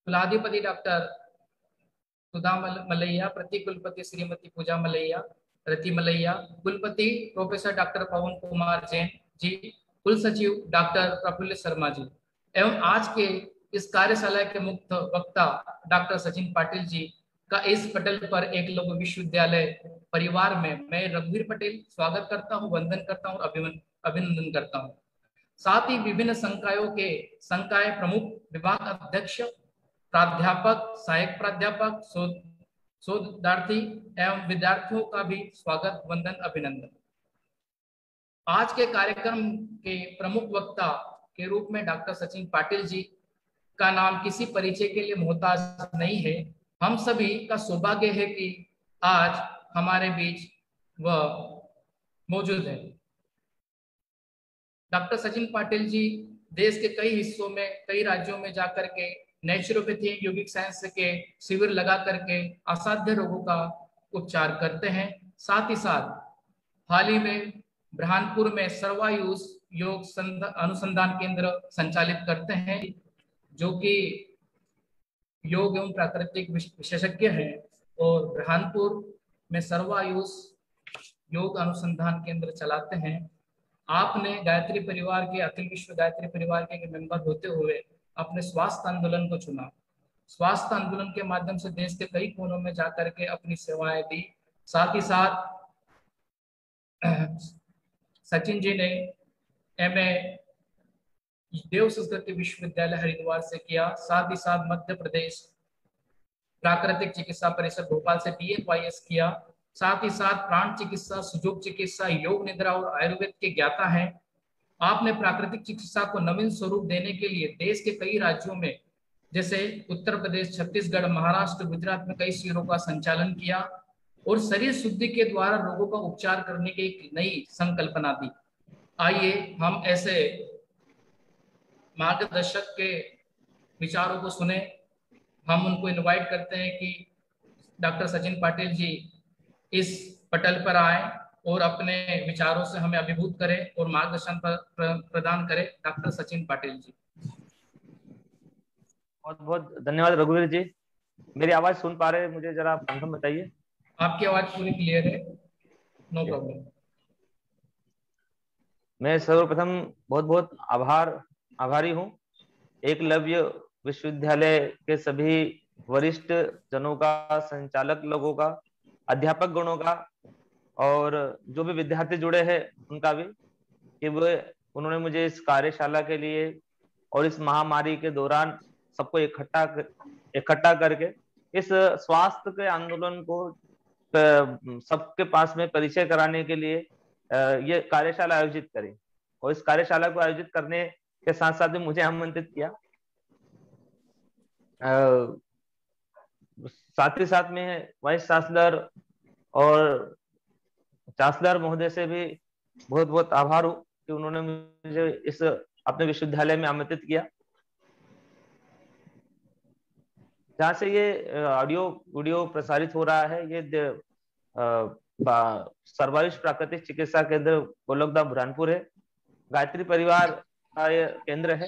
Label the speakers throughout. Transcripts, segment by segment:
Speaker 1: कुलाधिपति डॉक्टर सुधा मलैया, प्रति कुलपति श्रीमती पूजा मलैया, रति मलैया, कुलपति प्रोफेसर डॉक्टर पवन कुमार जैन जी, कुल सचिव डॉक्टर प्रफुल्ल शर्मा जी एवं आज के इस कार्यशाला के मुख्य वक्ता डॉक्टर सचिन पाटिल जी का इस पटल पर एक लोक विश्वविद्यालय परिवार में मैं रघुवीर पटेल स्वागत करता हूं, वंदन करता हूं, अभिनंदन करता हूं। साथ ही विभिन्न संकायों के संकाय प्रमुख, विभाग अध्यक्ष, प्राध्यापक, सहायक प्राध्यापक, शोधार्थी एवं विद्यार्थियों का भी स्वागत, वंदन, अभिनंदन। आज के कार्यक्रम के प्रमुख वक्ता के रूप में डॉक्टर सचिन पाटिल जी का नाम किसी परिचय के लिए मोहताज नहीं है। हम सभी का सौभाग्य है कि आज हमारे बीच वह मौजूद है। डॉक्टर सचिन पाटिल जी देश के कई हिस्सों में, कई राज्यों में जाकर के नेचुरोपैथी, योगिक साइंस के शिविर लगा करके असाध्य रोगों का उपचार करते हैं। साथ ही साथ हाल ही में बुरहानपुर में सर्वायुष योग अनुसंधान केंद्र संचालित करते हैं, जो कि योग एवं प्राकृतिक विशेषज्ञ हैं और बुरहानपुर में सर्वायुष योग अनुसंधान केंद्र चलाते हैं। आपने गायत्री परिवार के, अखिल विश्व गायत्री परिवार के मेंबर होते हुए अपने स्वास्थ्य आंदोलन को चुना। स्वास्थ्य आंदोलन के माध्यम से देश के कई कोनों में जाकर के अपनी सेवाएं दी। साथ ही साथ सचिन जी ने एमए देव संस्कृति विश्वविद्यालय हरिद्वार से किया। साथ ही साथ मध्य प्रदेश प्राकृतिक चिकित्सा परिषद भोपाल से BFYS किया। साथ ही साथ प्राण चिकित्सा, सुजोग चिकित्सा, योग निद्रा और आयुर्वेद के ज्ञाता हैं। आपने प्राकृतिक चिकित्सा को नवीन स्वरूप देने के लिए देश के कई राज्यों में, जैसे उत्तर प्रदेश, छत्तीसगढ़, महाराष्ट्र, गुजरात में कई शिविरों का संचालन किया और शरीर शुद्धि के द्वारा रोगों का उपचार करने की एक नई संकल्पना दी। आइए हम ऐसे मार्गदर्शक के विचारों को सुने। हम उनको इनवाइट करते हैं कि डॉक्टर सचिन पाटिल जी इस पटल पर आए और अपने विचारों से हमें अभिभूत करें और मार्गदर्शन प्रदान करें। डॉक्टर सचिन पाटिल जी।
Speaker 2: बहुत बहुत धन्यवाद रघुवीर जी। मेरी आवाज सुन पा रहे हैं? मुझे जरा कंफर्म बताइए।
Speaker 1: आपकी आवाज पूरी क्लियर है, नो प्रॉब्लम।
Speaker 2: मैं सर्वप्रथम बहुत बहुत आभारी हूँ एकलव्य विश्वविद्यालय के सभी वरिष्ठ जनों का, संचालक लोगों का, अध्यापक गणों का और जो भी विद्यार्थी जुड़े हैं उनका भी, कि उन्होंने मुझे इस कार्यशाला के लिए और इस महामारी के दौरान सबको इकट्ठा करके इस स्वास्थ्य के आंदोलन को सबके पास में परिचय कराने के लिए ये कार्यशाला आयोजित करी। और इस कार्यशाला को आयोजित करने के साथ साथ मुझे आमंत्रित किया। साथ ही साथ में वाइस चांसलर और चांसलर महोदय से भी बहुत बहुत आभार हूँ कि उन्होंने मुझे इस अपने विश्वविद्यालय में आमंत्रित किया, जहाँ से ये ऑडियो वीडियो प्रसारित हो रहा है। ये सर्वायुष प्राकृतिक चिकित्सा केंद्र गोलकधाम बुरहानपुर है, गायत्री परिवार का ये केंद्र है।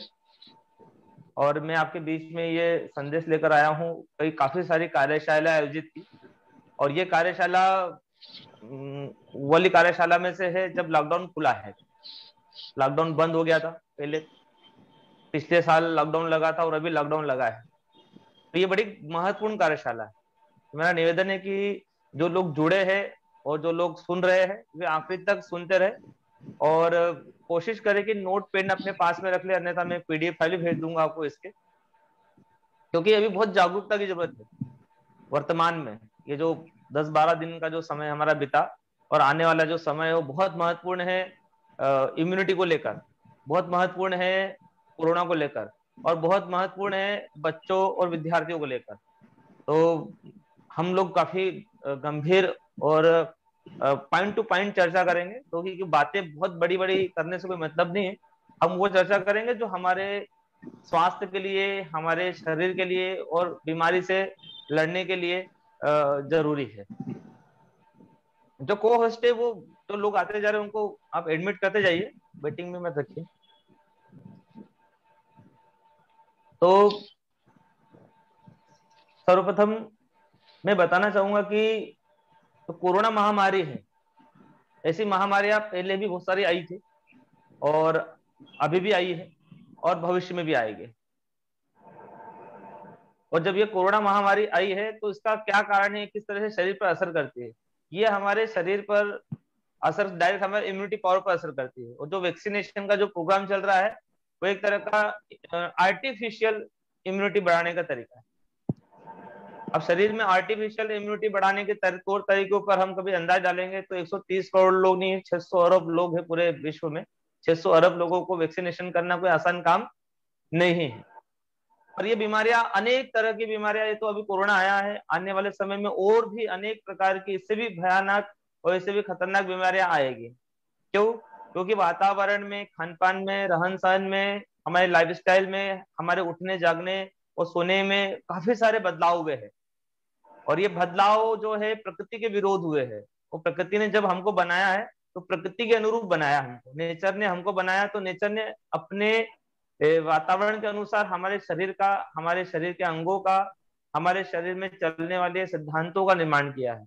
Speaker 2: और मैं आपके बीच में ये संदेश लेकर आया हूँ। काफी सारी कार्यशाला आयोजित की और ये कार्यशाला वाली कार्यशाला में से है जब लॉकडाउन खुला है। लॉकडाउन बंद हो गया था पहले, पिछले साल लॉकडाउन लगा था और अभी लॉकडाउन लगा है, तो ये बड़ी महत्वपूर्ण कार्यशाला है। मेरा निवेदन है कि जो लोग जुड़े हैं और जो लोग सुन रहे हैं वे आखिरी तक सुनते रहे और कोशिश करें कि नोट पेन अपने पास में रख ले, अन्यथा मैं PDF फाइल भेज दूंगा आपको इसके, क्योंकि अभी बहुत जागरूकता की जरूरत है। वर्तमान में ये जो 10-12 दिन का जो समय हमारा बीता और आने वाला जो समय है वो बहुत महत्वपूर्ण है। इम्यूनिटी को लेकर बहुत महत्वपूर्ण है, कोरोना को लेकर, और बहुत महत्वपूर्ण है बच्चों और विद्यार्थियों को लेकर। तो हम लोग काफी गंभीर और पॉइंट टू पॉइंट चर्चा करेंगे, क्योंकि तो बातें बहुत बड़ी बड़ी करने से कोई मतलब नहीं है। हम वो चर्चा करेंगे जो हमारे स्वास्थ्य के लिए, हमारे शरीर के लिए और बीमारी से लड़ने के लिए जरूरी है। जो को होस्ट है वो तो लोग आते जा रहे हैं, उनको आप एडमिट करते जाइए, वेटिंग में मत रखिए। तो सर्वप्रथम मैं बताना चाहूंगा कि तो कोरोना महामारी है, ऐसी महामारियां पहले भी बहुत सारी आई थी और अभी भी आई है और भविष्य में भी आएगी। और जब ये कोरोना महामारी आई है तो इसका क्या कारण है, किस तरह से शरीर पर असर करती है? ये हमारे शरीर पर असर डायरेक्ट हमारे इम्यूनिटी पावर पर असर करती है। और जो वैक्सीनेशन का जो प्रोग्राम चल रहा है वो एक तरह का आर्टिफिशियल इम्यूनिटी बढ़ाने का तरीका है। अब शरीर में आर्टिफिशियल इम्यूनिटी बढ़ाने के तौर तरीकों पर हम कभी अंदाज डालेंगे तो 130 करोड़ लोग नहीं, 600 अरब लोग हैं पूरे विश्व में। 600 अरब लोगों को वैक्सीनेशन करना कोई आसान काम नहीं है। और ये बीमारियां, अनेक तरह की बीमारियां, ये तो अभी कोरोना आया है, आने वाले समय में और भी अनेक प्रकार की इससे भी भयानक और इससे भी खतरनाक बीमारियां आएगी। क्यों? क्योंकि वातावरण में, खान पान में, रहन सहन में, हमारे लाइफस्टाइल में, हमारे उठने जागने और सोने में काफी सारे बदलाव हुए हैं। और ये बदलाव जो है प्रकृति के विरोध हुए हैं। और प्रकृति ने जब हमको बनाया है तो प्रकृति के अनुरूप बनाया हमको। नेचर ने हमको बनाया तो नेचर ने अपने वातावरण के अनुसार हमारे शरीर का, हमारे शरीर के अंगों का, हमारे शरीर में चलने वाले सिद्धांतों का निर्माण किया है।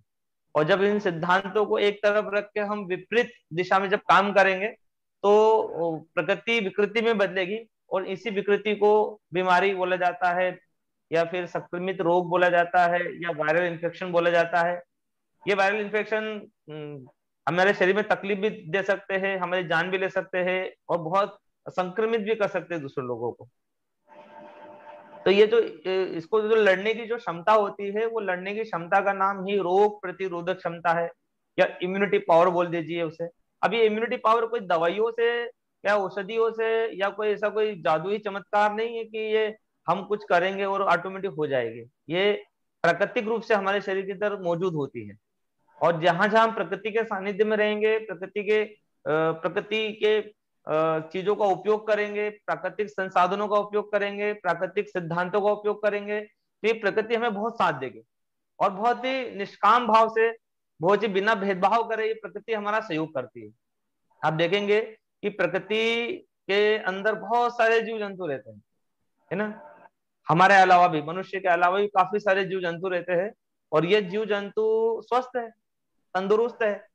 Speaker 2: और जब इन सिद्धांतों को एक तरफ रख के हम विपरीत दिशा में जब काम करेंगे तो प्रकृति विकृति में बदलेगी। और इसी विकृति को बीमारी बोला जाता है, या फिर संक्रमित रोग बोला जाता है, या वायरल इन्फेक्शन बोला जाता है। ये वायरल इन्फेक्शन हमारे शरीर में तकलीफ भी दे सकते हैं, हमारी जान भी ले सकते हैं और बहुत संक्रमित भी कर सकते हैं दूसरे लोगों को। तो ये जो इसको जो लड़ने की जो क्षमता होती है, वो लड़ने की क्षमता का नाम ही रोग प्रतिरोधक क्षमता है, या इम्यूनिटी पावर बोल दीजिए उसे। अब ये इम्यूनिटी पावर कोई दवाइयों से या औषधियों से या कोई ऐसा कोई जादुई चमत्कार नहीं है कि ये हम कुछ करेंगे और ऑटोमेटिक हो जाएगी। ये प्राकृतिक रूप से हमारे शरीर के अंदर मौजूद होती है। और जहां जहां हम प्रकृति के सानिध्य में रहेंगे, प्रकृति के चीजों का उपयोग करेंगे, प्राकृतिक संसाधनों का उपयोग करेंगे, प्राकृतिक सिद्धांतों का उपयोग करेंगे, तो ये प्रकृति हमें बहुत साथ देगी। और बहुत ही निष्काम भाव से, बहुत ही बिना भेदभाव करे ये प्रकृति हमारा सहयोग करती है। आप देखेंगे कि प्रकृति के अंदर बहुत सारे जीव जंतु रहते हैं, है ना। हमारे अलावा भी, मनुष्य के अलावा भी काफी सारे जीव जंतु रहते हैं। और ये जीव जंतु स्वस्थ है, तंदुरुस्त है।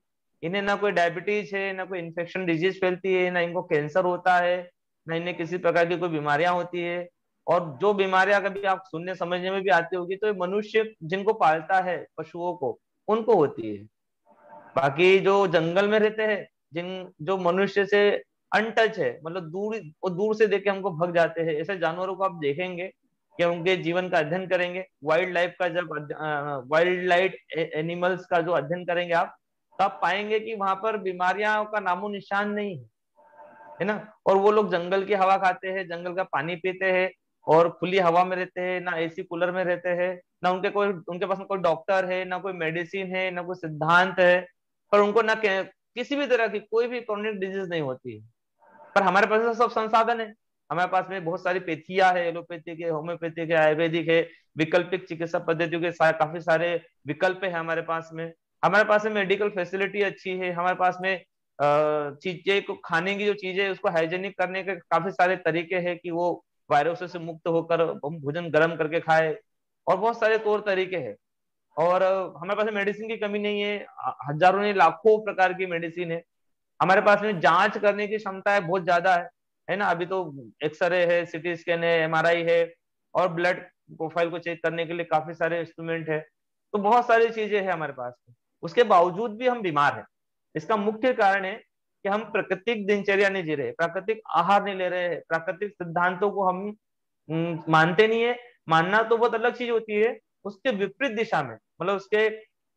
Speaker 2: इन्हें ना कोई डायबिटीज है, ना कोई इन्फेक्शन डिजीज फैलती है, ना इनको कैंसर होता है, ना इन्हें किसी प्रकार की कोई बीमारियां होती है। और जो बीमारियां कभी आप सुनने समझने में भी आती होगी तो ये मनुष्य जिनको पालता है, पशुओं को, उनको होती है। बाकी जो जंगल में रहते हैं, जो मनुष्य से अनटच है, मतलब दूर, और दूर से देख के हमको भग जाते हैं, ऐसे जानवरों को आप देखेंगे कि उनके जीवन का अध्ययन करेंगे, वाइल्ड लाइफ का, जब वाइल्ड लाइफ एनिमल्स का जो अध्ययन करेंगे आप, तो आप पाएंगे कि वहां पर बीमारियां का नामो निशान नहीं है, है ना। और वो लोग जंगल की हवा खाते हैं, जंगल का पानी पीते हैं और खुली हवा में रहते हैं, ना एसी कूलर में रहते हैं, ना उनके पास कोई डॉक्टर है, ना कोई मेडिसिन है, ना कोई सिद्धांत है, पर उनको ना किसी भी तरह की कोई भी क्रोनिक डिजीज नहीं होती है। पर हमारे पास तो सब संसाधन है। हमारे पास में बहुत सारी पेथिया है, एलोपैथिक है, होम्योपैथिक है, आयुर्वेदिक है, वैकल्पिक चिकित्सा पद्धतियों के काफी सारे विकल्प है हमारे पास में। हमारे पास में मेडिकल फैसिलिटी अच्छी है। हमारे पास में चीजें को, खाने की जो चीजें उसको हाइजेनिक करने के काफी सारे तरीके हैं कि वो वायरसों से मुक्त होकर हम भोजन गर्म करके खाए, और बहुत सारे तौर तरीके हैं। और हमारे पास मेडिसिन की कमी नहीं है, हजारों नहीं लाखों प्रकार की मेडिसिन है। हमारे पास में जांच करने की क्षमता है, बहुत ज्यादा है ना। अभी तो एक्सरे है, सीटी स्कैन है, एमआरआई है, और ब्लड प्रोफाइल को चेक करने के लिए काफी सारे इंस्ट्रूमेंट है। तो बहुत सारी चीजें हैं हमारे पास में, उसके बावजूद भी हम बीमार हैं। इसका मुख्य कारण है कि हम प्राकृतिक दिनचर्या नहीं जी रहे, प्राकृतिक आहार नहीं ले रहे हैं, प्राकृतिक सिद्धांतों को हम मानते नहीं है। मानना तो बहुत अलग चीज होती है, उसके विपरीत दिशा में, मतलब उसके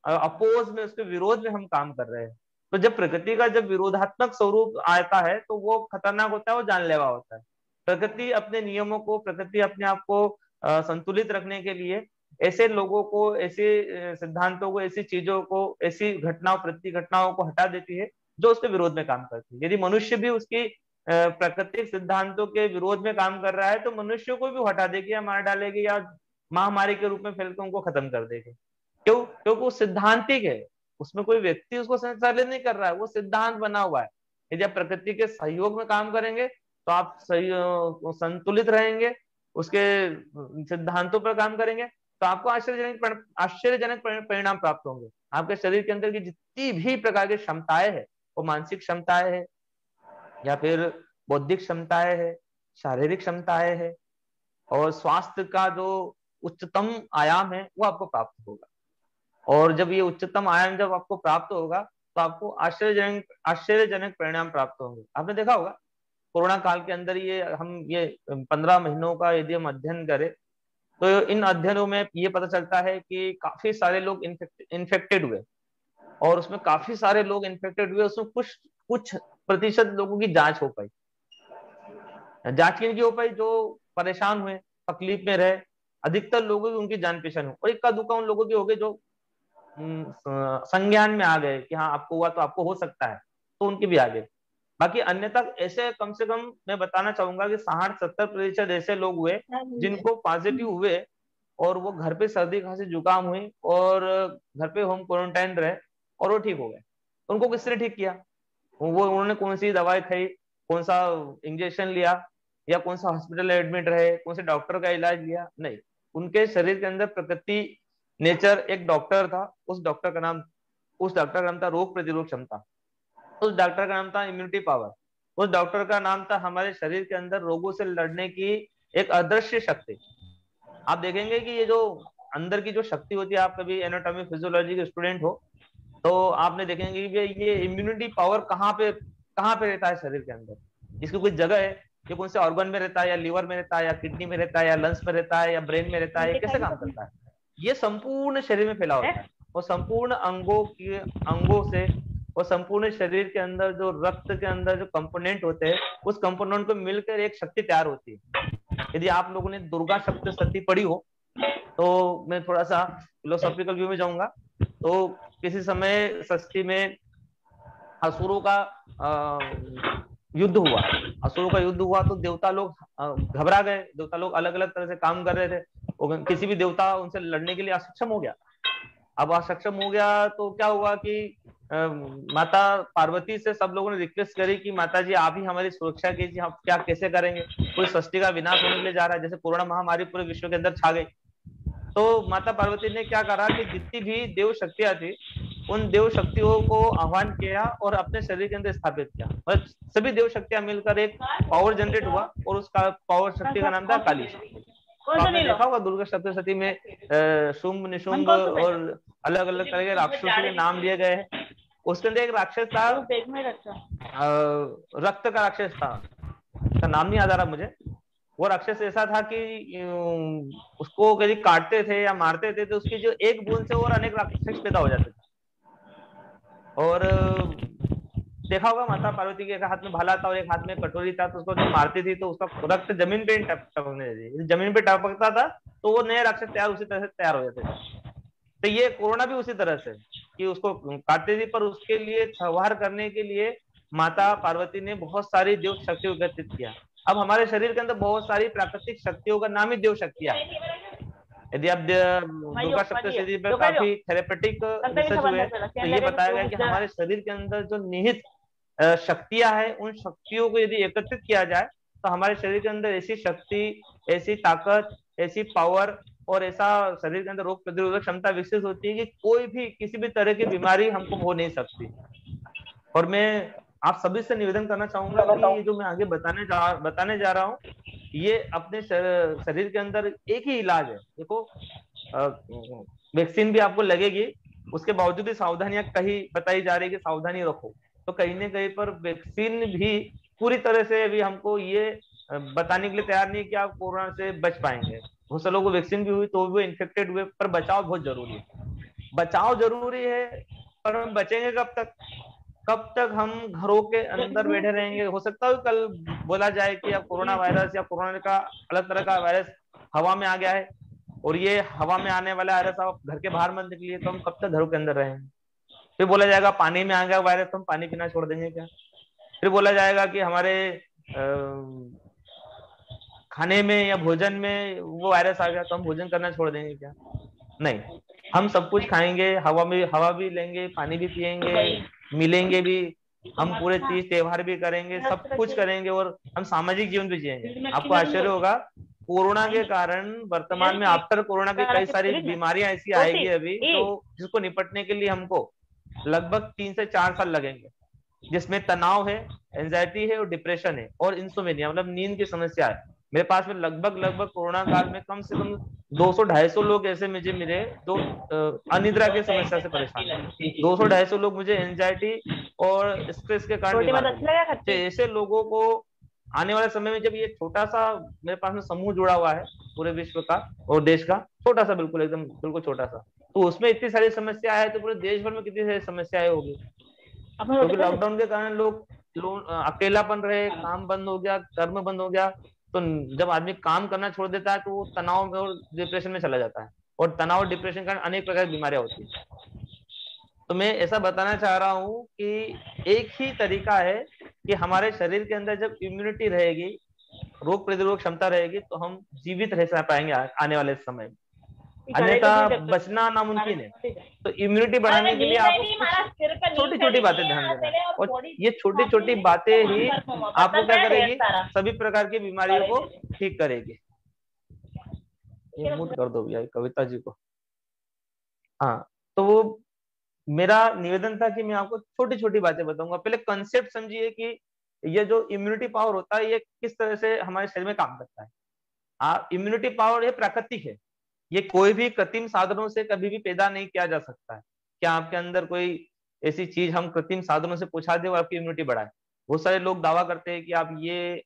Speaker 2: अपोज में, उसके विरोध में हम काम कर रहे हैं। तो जब प्रकृति का जब विरोधात्मक स्वरूप आता है तो वो खतरनाक होता है, वो जानलेवा होता है। प्रकृति अपने नियमों को, प्रकृति अपने आप को संतुलित रखने के लिए ऐसे लोगों को, ऐसे सिद्धांतों को, ऐसी चीजों को, ऐसी घटनाओं, प्रति घटनाओं को हटा देती है जो उसके विरोध में काम करती है। यदि मनुष्य भी उसकी प्राकृतिक सिद्धांतों के विरोध में काम कर रहा है तो मनुष्य को भी हटा देगी, या मार डालेगी, या महामारी के रूप में फैल के उनको खत्म कर देगी। क्यों? क्योंकि वो सिद्धांतिक है, उसमें कोई व्यक्ति उसको संचालित नहीं कर रहा है, वो सिद्धांत बना हुआ है। यदि आप प्रकृति के सहयोग में काम करेंगे तो आप सही संतुलित रहेंगे, उसके सिद्धांतों पर काम करेंगे तो आपको आश्चर्यजनक परिणाम प्राप्त होंगे। आपके शरीर के अंदर की जितनी भी प्रकार की क्षमताएं है, वो मानसिक क्षमताएं है या फिर बौद्धिक क्षमताएं है, शारीरिक क्षमताएं है, और स्वास्थ्य का जो उच्चतम आयाम है वो आपको प्राप्त होगा। और जब ये उच्चतम आयाम जब आपको प्राप्त होगा तो आपको आश्चर्यजनक परिणाम प्राप्त होंगे। आपने देखा होगा कोरोना काल के अंदर ये 15 महीनों का यदि हम अध्ययन करें तो इन अध्ययनों में ये पता चलता है कि काफी सारे लोग इन्फेक्टेड हुए, और उसमें काफी सारे लोग इन्फेक्टेड हुए, उसमें कुछ प्रतिशत लोगों की जांच हो पाई। जांच की हो पाई जो परेशान हुए, तकलीफ में रहे। अधिकतर लोगों की उनकी जान पहचान हो, और इक्का दुक्का उन लोगों के हो गए जो संज्ञान में आ गए कि हाँ आपको हुआ तो आपको हो सकता है, तो उनके भी आ गए। बाकी अन्यथा ऐसे कम से कम मैं बताना चाहूंगा कि 60-70% ऐसे लोग हुए जिनको पॉजिटिव हुए और वो घर पे सर्दी खांसी जुकाम हुई और घर पे होम क्वारंटाइन रहे और वो ठीक हो गए। उनको किसने ठीक किया? उन्होंने कौन सी दवाई खाई, कौन सा इंजेक्शन लिया, या कौन सा हॉस्पिटल एडमिट रहे, कौन से डॉक्टर का इलाज लिया? नहीं, उनके शरीर के अंदर प्रकृति नेचर एक डॉक्टर था, उस डॉक्टर का नाम था रोग प्रतिरोध क्षमता, उस डॉक्टर का नाम था इम्यूनिटी पावर, उस डॉक्टर का नाम था हमारे शरीर के अंदर रोगों से लड़ने की एक अदृश्य शक्ति। आप देखेंगे कि ये जो अंदर की जो शक्ति होती है, आप कभी एनाटॉमी फिजियोलॉजी के स्टूडेंट हो तो आपने देखेंगे कि ये इम्यूनिटी पावर कहाँ पे रहता है शरीर के अंदर। इसकी कोई जगह है? ये कौन से ऑर्गन में रहता है, या लीवर में रहता है, या किडनी में रहता है, या लंग्स में रहता है, या ब्रेन में रहता है? कैसे काम करता है? ये संपूर्ण शरीर में फैला होता है, और संपूर्ण अंगों से और संपूर्ण शरीर के अंदर जो रक्त के अंदर जो कंपोनेंट होते हैं, उस कंपोनेंट को मिलकर एक शक्ति तैयार होती है। यदि आप लोगों ने दुर्गा सप्तशती पढ़ी हो तो मैं थोड़ा सा फिलोसॉफिकल व्यू में जाऊंगा। तो किसी समय षष्ठी में असुरों का युद्ध हुआ तो देवता लोग घबरा गए। देवता लोग अलग अलग तरह से काम कर रहे थे, किसी भी देवता उनसे लड़ने के लिए असक्षम हो गया। अब असक्षम हो गया तो क्या हुआ कि माता पार्वती से सब लोगों ने रिक्वेस्ट करी कि माता जी आप ही हमारी सुरक्षा कीजिए, हम क्या कैसे करेंगे, कोई सृष्टि का विनाश होने के लिए जा रहा है, जैसे कोरोना महामारी पूरे विश्व के अंदर छा गई। तो माता पार्वती ने क्या करा कि जितनी भी देव शक्तियां थी उन देव शक्तियों को आह्वान किया और अपने शरीर के अंदर स्थापित किया, और सभी देव शक्तियां मिलकर एक पावर जनरेट हुआ, और उसका पावर शक्ति का नाम था काली शक्ति। तो आपने देखा होगा दुर्गा सप्तशती में शुंभ निशुंभ और अलग अलग तरह के राक्षसों के नाम लिए गए हैं। उसके अंदर एक राक्षस था, रक्त का राक्षस था, उसका नाम नहीं याद आ रहा मुझे। वो राक्षस ऐसा था कि उसको कभी काटते थे या मारते थे तो उसकी जो एक बूंद से और अनेक राक्षस पैदा हो जाते थे। और देखा होगा माता पार्वती के एक हाथ में भाला था और एक हाथ में कटोरी था, तो उसको जब मारती थी तो उसका रक्त जमीन पे टपकने लगी। जमीन पे टपकता था तो वो नए राक्षस उसी तरह से तैयार हो जाते थे। तो ये कोरोना भी उसी तरह से कि उसको काटती थी, पर उसके लिए संहार करने के लिए माता पार्वती ने बहुत सारी देव शक्तियों को एकत्रित किया। अब हमारे शरीर के अंदर बहुत सारी प्राकृतिक शक्तियों का नाम ही देव शक्तियां। यदि आप दुर्गा सप्तशती पर काफी थेरेपेटिक रिसर्च हुए तो ये बताया गया कि हमारे शरीर के अंदर जो निहित शक्तियां हैं, उन शक्तियों को यदि एकत्रित किया जाए तो हमारे शरीर के अंदर ऐसी शक्ति, ऐसी ताकत, ऐसी पावर और ऐसा शरीर के अंदर रोग प्रतिरोधक क्षमता विकसित होती है कि कोई भी किसी भी तरह की बीमारी हमको हो नहीं सकती। और मैं आप सभी से निवेदन करना चाहूंगा कि जो मैं आगे बताने जा रहा हूँ ये अपने शरीर के अंदर एक ही इलाज है। देखो वैक्सीन भी आपको लगेगी, उसके बावजूद भी सावधानियां कहीं बताई जा रही है कि सावधानी रखो, तो कहीं ना कहीं पर वैक्सीन भी पूरी तरह से अभी हमको ये बताने के लिए तैयार नहीं कि आप कोरोना से बच पाएंगे। बहुत से लोगों को वैक्सीन भी हुई तो वो इन्फेक्टेड हुए, पर बचाव बहुत जरूरी है। बचाव जरूरी है, पर हम बचेंगे कब तक हम घरों के अंदर बैठे रहेंगे? हो सकता है कल बोला जाए कि अब कोरोना वायरस या कोरोना का अलग तरह का वायरस हवा में आ गया है और ये हवा में आने वाला वायरस आप घर के बाहर मत निकलिए, तो हम कब तक घरों के अंदर रहेंगे? फिर बोला जाएगा पानी में आ गया वायरस तो हम पानी पीना छोड़ देंगे क्या? फिर बोला जाएगा कि हमारे खाने में या भोजन में वो वायरस आ गया तो हम भोजन करना छोड़ देंगे क्या? नहीं, हम सब कुछ खाएंगे, हवा भी लेंगे, पानी भी पिएंगे, मिलेंगे भी, हम पूरे तीज त्योहार भी करेंगे, सब कुछ करेंगे और हम सामाजिक जीवन भी जिएंगे। आपको आश्चर्य होगा कोरोना के कारण वर्तमान में आफ्टर कोरोना की कई सारी बीमारियां ऐसी आएगी अभी तो जिसको निपटने के लिए हमको लगभग 3 से 4 साल लगेंगे, जिसमें तनाव है, एंजाइटी है और डिप्रेशन है और इंसोमेनिया मतलब नींद की समस्या है। मेरे पास में लगभग कोरोना काल में कम से कम 200-250 लोग ऐसे मुझे मिले जो अनिद्रा की समस्या से परेशान है। 200-250 लोग मुझे एंजाइटी और स्ट्रेस के कारण बीमार हो गए। ऐसे लोगों को आने वाले समय में जब ये छोटा सा मेरे पास में समूह जुड़ा हुआ है पूरे विश्व का और देश का, छोटा सा बिल्कुल एकदम बिल्कुल छोटा सा, तो उसमें इतनी सारी समस्या है तो पूरे देश भर में कितनी सारी समस्याएं होगी। क्योंकि लॉकडाउन के कारण लोग अकेलापन रहे, काम बंद हो गया, कर्म बंद हो गया, तो जब आदमी काम करना छोड़ देता है तो वो तनाव में और डिप्रेशन में चला जाता है और तनाव और डिप्रेशन के कारण अनेक प्रकार की बीमारियां होती है। तो मैं ऐसा बताना चाह रहा हूं कि एक ही तरीका है कि हमारे शरीर के अंदर जब इम्यूनिटी रहेगी, रोग प्रतिरोधक क्षमता रहेगी तो हम जीवित रह पाएंगे आने वाले समय में, अन्यथा बचना नामुमकिन है। तो इम्यूनिटी बढ़ाने के लिए आपको छोटी छोटी बातें ध्यान देना है और ये छोटी छोटी बातें ही आपको क्या करेगी, सभी प्रकार की बीमारियों को ठीक करेगी। ये म्यूट कर दो भैया कविता जी को। हाँ, तो वो मेरा निवेदन था कि मैं आपको छोटी छोटी बातें बताऊंगा। पहले कंसेप्ट समझिए कि ये जो इम्यूनिटी पावर होता है ये किस तरह से हमारे शरीर में काम करता है। इम्यूनिटी पावर ये प्राकृतिक है, ये कोई भी कृत्रिम साधनों से कभी भी पैदा नहीं किया जा सकता है। क्या आपके अंदर कोई ऐसी चीज हम कृत्रिम साधनों से पहुंचा दे और आपकी इम्यूनिटी बढ़ाए? बहुत सारे लोग दावा करते हैं कि आप ये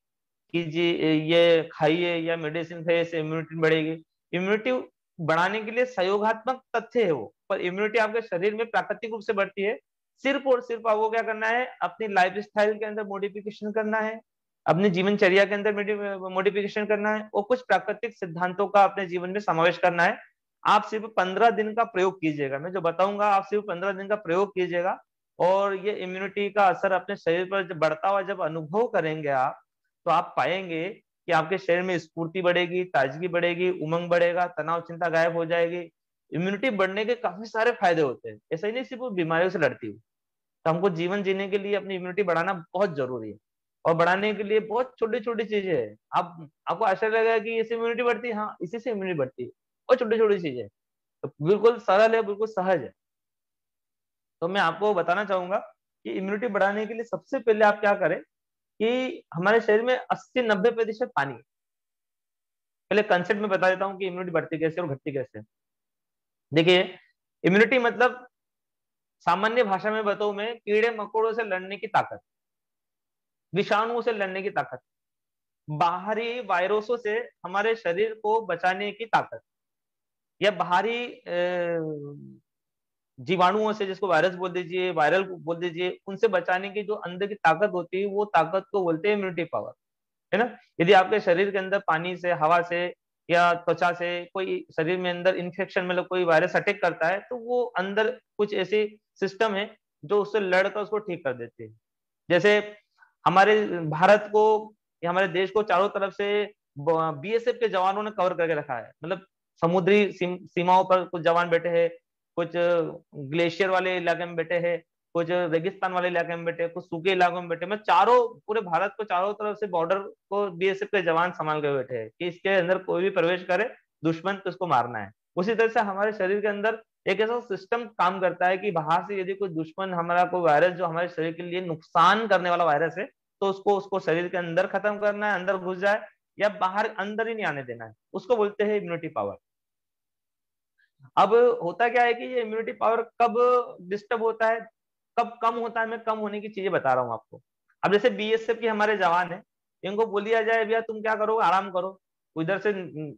Speaker 2: कीजिए, ये खाइए या मेडिसिन खाइए, इससे इम्यूनिटी बढ़ेगी। इम्यूनिटी बढ़ाने के लिए सहयोगात्मक तथ्य है वो, पर इम्यूनिटी आपके शरीर में प्राकृतिक रूप से बढ़ती है। सिर्फ और सिर्फ आपको क्या करना है, अपनी लाइफ स्टाइल के अंदर मॉडिफिकेशन करना है, अपनी जीवनचर्या के अंदर मॉडिफिकेशन करना है और कुछ प्राकृतिक सिद्धांतों का अपने जीवन में समावेश करना है। आप सिर्फ 15 दिन का प्रयोग कीजिएगा, मैं जो बताऊंगा आप सिर्फ 15 दिन का प्रयोग कीजिएगा और ये इम्यूनिटी का असर अपने शरीर पर जब बढ़ता हुआ जब अनुभव करेंगे आप, तो आप पाएंगे कि आपके शरीर में स्फूर्ति बढ़ेगी, ताजगी बढ़ेगी, उमंग बढ़ेगा, तनाव चिंता गायब हो जाएगी। इम्यूनिटी बढ़ने के काफी सारे फायदे होते हैं, ऐसा ही नहीं सिर्फ वो बीमारियों से लड़ती है। तो हमको जीवन जीने के लिए अपनी इम्यूनिटी बढ़ाना बहुत जरूरी है और बढ़ाने के लिए बहुत छोटी छोटी चीजें है। आपको आश्चर्य लगेगा कि इससे इम्यूनिटी बढ़ती है, हाँ इसी से इम्यूनिटी बढ़ती है, और छोटी छोटी चीजें तो बिल्कुल सरल है, बिल्कुल सहज है। तो मैं आपको बताना चाहूंगा कि इम्यूनिटी बढ़ाने के लिए सबसे पहले आप क्या करें कि हमारे शरीर में 80-90% पानी है। पहले कंसेप्ट में बता देता हूँ कि इम्यूनिटी बढ़ती कैसे और घटती कैसे। देखिए, इम्यूनिटी मतलब सामान्य भाषा में बताऊं मैं, कीड़े मकोड़ों से लड़ने की ताकत, विषाणुओं से लड़ने की ताकत, बाहरी वायरसों से हमारे शरीर को बचाने की ताकत, या बाहरी जीवाणुओं से, जिसको वायरस बोल दीजिए, वायरल बोल दीजिए, उनसे बचाने की जो अंदर की ताकत होती है वो ताकत को बोलते हैं इम्यूनिटी पावर, है ना। यदि आपके शरीर के अंदर पानी से, हवा से या त्वचा से कोई शरीर में अंदर इन्फेक्शन मतलब कोई वायरस अटैक करता है तो वो अंदर कुछ ऐसे सिस्टम है जो उससे लड़कर उसको ठीक कर देते हैं। जैसे हमारे भारत को या हमारे देश को चारों तरफ से बीएसएफ के जवानों ने कवर करके रखा है। मतलब समुद्री सीमाओं पर कुछ जवान बैठे हैं, कुछ ग्लेशियर वाले इलाके में बैठे हैं, कुछ रेगिस्तान वाले इलाके में बैठे, कुछ सूखे इलाकों में बैठे। मैं चारों पूरे भारत को चारों तरफ से बॉर्डर को बीएसएफ के जवान संभाल के बैठे हैं कि इसके अंदर कोई भी प्रवेश करे दुश्मन तो उसको मारना है। उसी तरह से हमारे शरीर के अंदर एक ऐसा सिस्टम काम करता है कि बाहर से यदि कोई दुश्मन, हमारा कोई वायरस जो हमारे शरीर के लिए नुकसान करने वाला वायरस है, तो उसको शरीर के अंदर खत्म करना है, अंदर घुस जाए या बाहर अंदर ही नहीं आने देना है, उसको बोलते हैं इम्यूनिटी पावर। अब होता क्या है कि ये इम्यूनिटी पावर कब डिस्टर्ब होता है, कब कम होता है, मैं कम होने की चीजें बता रहा हूँ आपको। अब जैसे बीएसएफ के हमारे जवान है, इनको बोल दिया जाए भैया तुम क्या करो, आराम करो, इधर से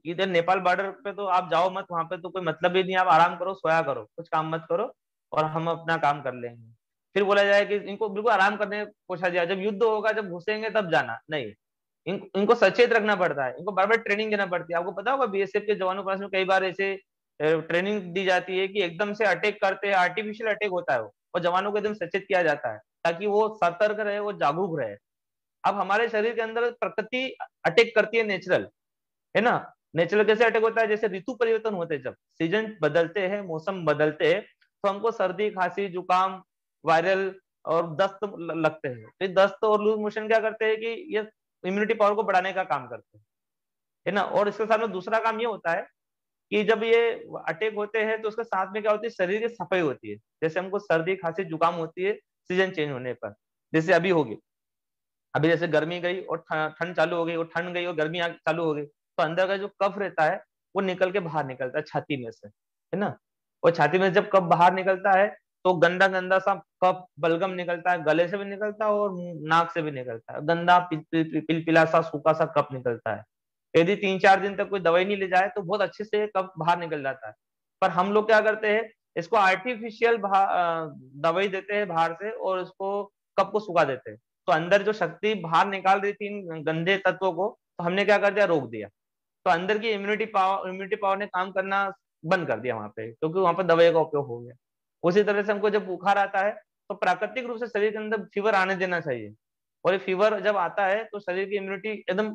Speaker 2: इधर नेपाल बॉर्डर पे तो आप जाओ मत, वहां पे तो कोई मतलब ही नहीं, आप आराम करो, सोया करो, कुछ काम मत करो और हम अपना काम कर लेंगे। फिर बोला जाए कि इनको बिल्कुल आराम करने पूछा दिया, जब युद्ध होगा, जब घुसेंगे तब जाना नहीं। इनको सचेत रखना पड़ता है, इनको बार बार ट्रेनिंग देना पड़ती है। आपको पता होगा बीएसएफ के जवानों के पास में कई बार ऐसे ट्रेनिंग दी जाती है कि एकदम से अटैक करते हैं, आर्टिफिशियल अटैक होता है वो, और जवानों को एकदम सचेत किया जाता है ताकि वो सतर्क रहे, वो जागरूक रहे। अब हमारे शरीर के अंदर प्रकृति अटैक करती है, नेचुरल, है ना। नेचुरल कैसे अटैक होता है, जैसे ऋतु परिवर्तन होते हैं, जब सीजन बदलते हैं, मौसम बदलते हैं, तो हमको सर्दी, खांसी, जुकाम, वायरल और दस्त लगते हैं। तो दस्त और लूज मोशन क्या करते हैं कि ये इम्यूनिटी पावर को बढ़ाने का काम करते हैं। है ना। और इसके साथ में दूसरा काम ये होता है कि जब ये अटैक होते हैं तो उसके साथ में क्या होती है, शरीर की सफाई होती है। जैसे हमको सर्दी खांसी जुकाम होती है सीजन चेंज होने पर, जैसे अभी होगी, अभी जैसे गर्मी गई और ठंड चालू हो गई, और ठंड गई और गर्मी चालू हो गई, तो अंदर का जो कफ रहता है वो निकल के बाहर निकलता है छाती में से, है ना। और छाती में जब कफ बाहर निकलता है तो गंदा गंदा सा कफ बलगम निकलता है, गले से भी निकलता है और नाक से भी निकलता है, गंदा पिलपिला सा सूखा सा कफ निकलता है। यदि 3-4 दिन तक कोई दवाई नहीं ले जाए तो बहुत अच्छे से कफ बाहर निकल जाता है। पर हम लोग क्या करते हैं, इसको आर्टिफिशियल दवाई देते हैं बाहर से और उसको कफ को सुखा देते हैं। तो अंदर जो शक्ति बाहर निकाल रही थी इन गंदे तत्वों को, तो हमने क्या कर दिया, रोक दिया। तो अंदर की इम्यूनिटी पावर ने काम करना बंद कर दिया वहां पे, क्योंकि वहां पर दवाई का उपयोग हो गया। उसी तरह से हमको जब बुखार आता है तो प्राकृतिक रूप से शरीर के अंदर फीवर आने देना चाहिए। और ये फीवर जब आता है तो शरीर की इम्यूनिटी एकदम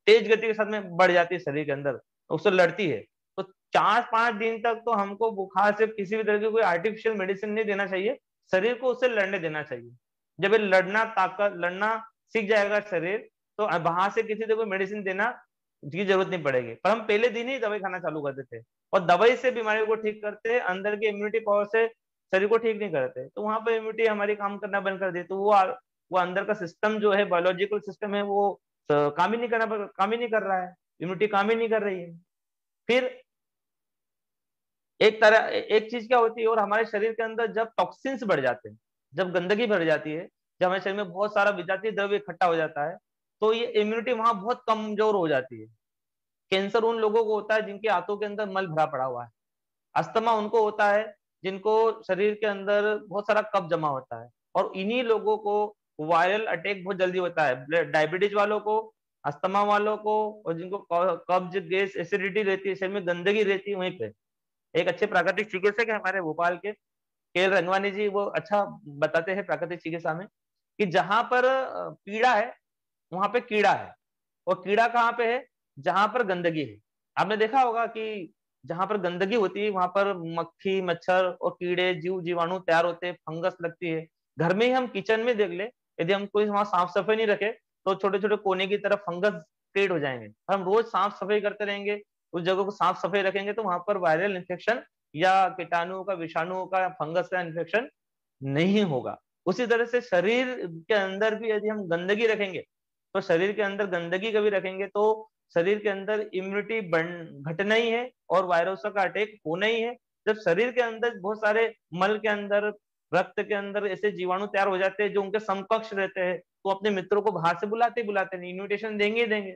Speaker 2: तेज गति के साथ में बढ़ जाती है शरीर के अंदर, तो उससे लड़ती है। तो 4-5 दिन तक तो हमको बुखार से किसी भी तरह की कोई आर्टिफिशियल मेडिसिन नहीं देना चाहिए, शरीर को उससे लड़ने देना चाहिए। जब ये लड़ना सीख जाएगा शरीर, तो बाहर से किसी से कोई मेडिसिन देना की जरूरत नहीं पड़ेगी। पर हम पहले दिन ही दवाई खाना चालू करते थे, और दवाई से बीमारी को ठीक करते, अंदर की इम्यूनिटी पावर से शरीर को ठीक नहीं करते। तो वहां पर इम्यूनिटी हमारी काम करना बंद कर दी, तो वो अंदर का सिस्टम जो है, बायोलॉजिकल सिस्टम है, वो काम ही नहीं कर रहा है, इम्यूनिटी काम ही नहीं कर रही है। फिर एक चीज क्या होती है, और हमारे शरीर के अंदर जब टॉक्सिन्स बढ़ जाते हैं, जब गंदगी बढ़ जाती है, जब हमारे शरीर में बहुत सारा विजातीय द्रव्य इकट्ठा हो जाता है, तो ये इम्यूनिटी वहां बहुत कमजोर हो जाती है। कैंसर उन लोगों को होता है जिनके हाथों के अंदर मल भरा पड़ा हुआ है। अस्थमा उनको होता है जिनको शरीर के अंदर बहुत सारा कफ जमा होता है। और इन्हीं लोगों को वायरल अटैक बहुत जल्दी होता है, डायबिटीज वालों को, अस्थमा वालों को, और जिनको कब्ज गैस एसिडिटी रहती है, शरीर में गंदगी रहती है, वहीं पे एक अच्छे प्राकृतिक चिकित्सक है हमारे भोपाल के KL रंगवानी जी, वो अच्छा बताते हैं प्राकृतिक चिकित्सा में कि जहां पर पीड़ा है वहां पे कीड़ा है। और कीड़ा कहाँ पे है, जहां पर गंदगी है। आपने देखा होगा कि जहां पर गंदगी होती है वहां पर मक्खी मच्छर और कीड़े जीव जीवाणु तैयार होते हैं, फंगस लगती है। घर में ही हम किचन में देख ले, यदि हम कोई वहां साफ सफाई नहीं रखे तो छोटे छोटे कोने की तरफ फंगस क्रिएट हो जाएंगे। हम रोज साफ सफाई करते रहेंगे, उस जगह को साफ सफाई रखेंगे, तो वहां पर वायरल इन्फेक्शन या कीटाणु का, विषाणु का, फंगस का इन्फेक्शन नहीं होगा। उसी तरह से शरीर के अंदर भी यदि हम गंदगी रखेंगे, तो शरीर के अंदर गंदगी कभी रखेंगे तो शरीर के अंदर इम्यूनिटी घटना ही है और वायरसों का अटैक होना ही है। जब शरीर के अंदर बहुत सारे मल के अंदर, रक्त के अंदर ऐसे जीवाणु तैयार हो जाते हैं जो उनके समकक्ष रहते हैं, तो अपने मित्रों को बाहर से बुलाते ही बुलाते नहीं, इन्विटेशन देंगे ही देंगे।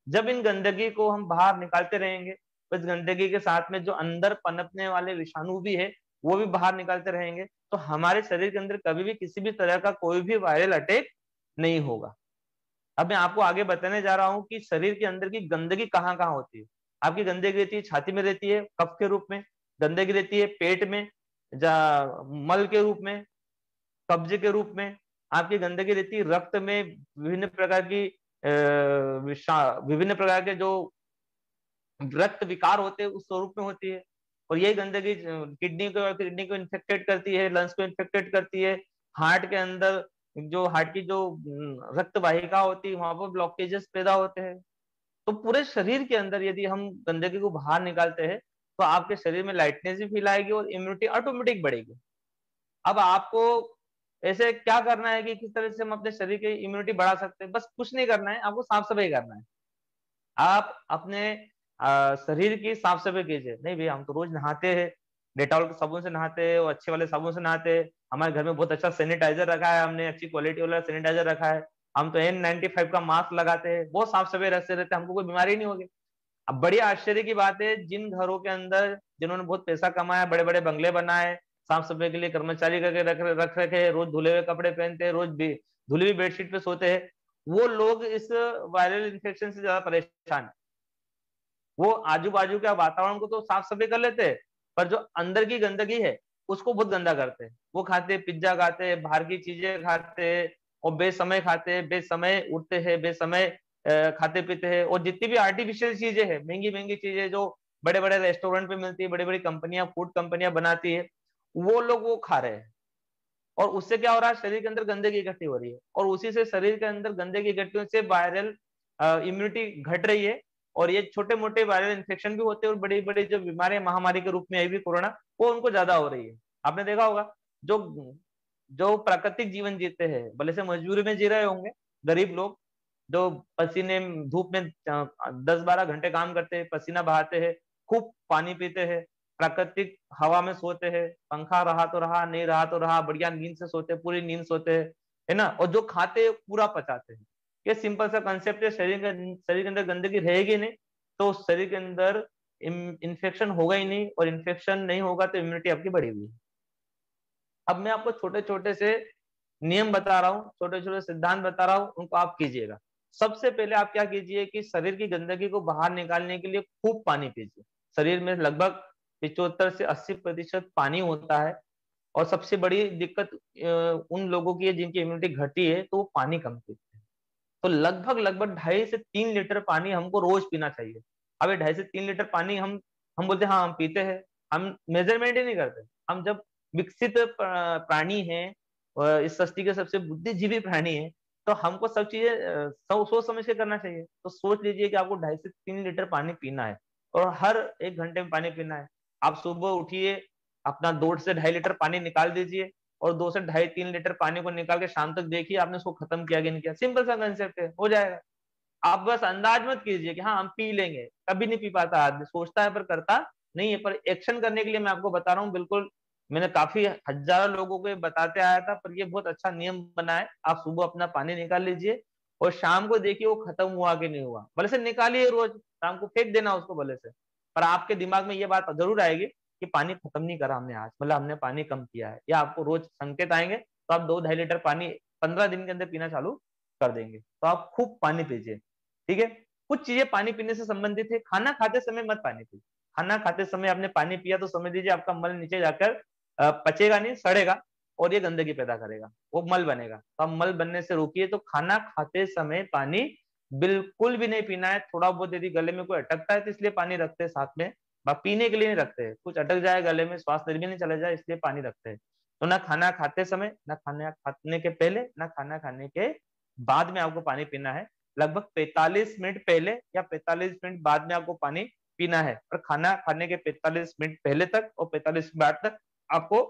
Speaker 2: जब इन गंदगी को हम बाहर निकालते रहेंगे, तो इस गंदगी के साथ में जो अंदर पनपने वाले विषाणु भी है वो भी बाहर निकालते रहेंगे, तो हमारे शरीर के अंदर कभी भी किसी भी तरह का कोई भी वायरल अटैक नहीं होगा। अब मैं आपको आगे बताने जा रहा हूं कि शरीर के अंदर की गंदगी कहाँ कहाँ होती है। आपकी गंदगी रहती है छाती में, रहती है कफ के रूप में, गंदगी रहती है पेट में मल के रूप में, कब्ज के रूप में, आपकी गंदगी रहती है रक्त में, विभिन्न प्रकार के जो रक्त विकार होते हैं उस स्वरूप में होती है। और यही गंदगी किडनी को इन्फेक्टेड करती है, लंग्स को इन्फेक्टेड करती है। हार्ट के अंदर जो हार्ट की जो रक्त वाहिका होती है वहां पर ब्लॉकेजेस पैदा होते हैं। तो पूरे शरीर के अंदर यदि हम गंदगी को बाहर निकालते हैं तो आपके शरीर में लाइटनेस भी फील आएगी और इम्यूनिटी ऑटोमेटिक बढ़ेगी। अब आपको ऐसे क्या करना है कि किस तरह से हम अपने शरीर की इम्यूनिटी बढ़ा सकते हैं, बस कुछ नहीं करना है, आपको साफ सफाई करना है। आप अपने शरीर की साफ सफाई कीजिए। नहीं भैया हम तो रोज नहाते हैं, डेटॉल के साबुन से नहाते हैं और अच्छे वाले साबुन से नहाते हैं, हमारे घर में बहुत अच्छा सैनिटाइजर रखा है, हमने अच्छी क्वालिटी वाला सैनिटाइजर रखा है, हम तो N95 का मास्क लगाते हैं, बहुत साफ सफाई रहते हमको कोई बीमारी नहीं होगी। अब बड़ी आश्चर्य की बात है, जिन घरों के अंदर जिन्होंने बहुत पैसा कमाया, बड़े बड़े बंगले बनाए, साफ सफाई के लिए कर्मचारी करके रख रखे, रोज धुले हुए कपड़े पहनते हैं, रोज धुली हुई बेडशीट पे सोते हैं, वो लोग इस वायरल इन्फेक्शन से ज्यादा परेशान है। वो आजू बाजू के वातावरण को तो साफ सफाई कर लेते हैं, पर जो अंदर की गंदगी है उसको बहुत गंदा करते हैं। वो खाते पिज्जा खाते हैं, बाहर की चीजें खाते हैं, और बेसमय खाते हैं, बेसमय उठते हैं, बेसमय खाते पीते हैं। और जितनी भी आर्टिफिशियल चीजें हैं, महंगी महंगी चीजें जो बड़े बड़े रेस्टोरेंट पे मिलती है, बड़ी बड़ी कंपनियां, फूड कंपनियां बनाती है, वो लोग वो खा रहे हैं। और उससे क्या हो रहा है, शरीर के अंदर गंदगी इकट्ठी हो रही है, और उसी से शरीर के अंदर गंदगी इकट्ठी होने से वायरल इम्यूनिटी घट रही है, और ये छोटे मोटे वायरल इन्फेक्शन भी होते हैं, और बड़ी बड़ी जो बीमारियां महामारी के रूप में आई भी कोरोना, वो उनको ज्यादा हो रही है। आपने देखा होगा जो जो प्राकृतिक जीवन जीते हैं, भले से मजबूरी में जी रहे होंगे, गरीब लोग जो पसीने धूप में 10-12 घंटे काम करते हैं, पसीना बहाते हैं, खूब पानी पीते हैं, प्राकृतिक हवा में सोते हैं, पंखा रहा तो रहा, नहीं रहा तो रहा, बढ़िया नींद से सोते हैं, पूरी नींद सोते हैं, है ना, और जो खाते हैं पूरा पचाते हैं। ये सिंपल सा कंसेप्ट है। शरीर के अंदर गंदगी रहेगी नहीं तो शरीर के अंदर इन्फेक्शन होगा ही नहीं, और इन्फेक्शन नहीं होगा तो इम्यूनिटी आपकी बढ़ी हुई है। अब मैं आपको छोटे छोटे से नियम बता रहा हूँ, छोटे छोटे सिद्धांत बता रहा हूँ, उनको आप कीजिएगा। सबसे पहले आप क्या कीजिए कि शरीर की गंदगी को बाहर निकालने के लिए खूब पानी पीजिए। शरीर में लगभग 75 से 80% पानी होता है, और सबसे बड़ी दिक्कत उन लोगों की है जिनकी इम्यूनिटी घटी है, तो वो पानी कम पीते हैं। तो लगभग लगभग 2.5 से 3 लीटर पानी हमको रोज पीना चाहिए। अब ये 2.5 से 3 लीटर पानी हम बोलते हैं हाँ हम पीते हैं, हम मेजरमेंट ही नहीं करते। हम जब विकसित प्राणी हैं, इस सृष्टि के सबसे बुद्धिजीवी प्राणी है, तो हमको सब चीजें सोच समझ के करना चाहिए। तो सोच लीजिए कि आपको 2.5 से 3 लीटर पानी पीना है, और हर 1 घंटे में पानी पीना है। आप सुबह उठिए, अपना 2 से 2.5 लीटर पानी निकाल दीजिए, और 2 से 2.5-3 लीटर पानी को निकाल के शाम तक देखिए आपने उसको खत्म किया कि नहीं किया। सिंपल सा कंसेप्ट है, हो जाएगा। आप बस अंदाज मत कीजिए कि हाँ हम पी लेंगे, कभी नहीं पी पाता आदमी, सोचता है पर करता नहीं है। पर एक्शन करने के लिए मैं आपको बता रहा हूँ, बिल्कुल मैंने काफी हजारों लोगों को ये बताते आया था, पर ये बहुत अच्छा नियम बना है। आप सुबह अपना पानी निकाल लीजिए, और शाम को देखिए वो खत्म हुआ कि नहीं हुआ। भले से निकालिए रोज, शाम को फेंक देना उसको भले से, पर आपके दिमाग में ये बात जरूर आएगी कि पानी खत्म नहीं करा हमने आज, मतलब हमने पानी कम किया है। या आपको रोज संकेत आएंगे, तो आप 2-2.5 लीटर पानी 15 दिन के अंदर पीना चालू कर देंगे। तो आप खूब पानी पीजिए, ठीक है। कुछ चीजें पानी पीने से संबंधित है। खाना खाते समय मत पानी पीजिए। खाना खाते समय आपने पानी पिया तो समझ लीजिए आपका मल नीचे जाकर पचेगा नहीं, सड़ेगा, और ये गंदगी पैदा करेगा, वो मल बनेगा। तो आप मल बनने से रोकिए। तो खाना खाते समय पानी बिल्कुल भी नहीं पीना है। थोड़ा बहुत यदि गले में कोई अटकता है तो इसलिए पानी रखते हैं साथ में, पीने के लिए नहीं रखते हैं। कुछ अटक जाए गले में, श्वास भी नहीं चला जाए, इसलिए पानी रखते हैं। तो ना खाना खाते समय, ना खाना खाने के पहले, ना खाना खाने के बाद में आपको पानी पीना है। लगभग 45 मिनट पहले या 45 मिनट बाद में आपको पानी पीना है, और खाना खाने के 45 मिनट पहले तक और 45 मिनट बाद तक आपको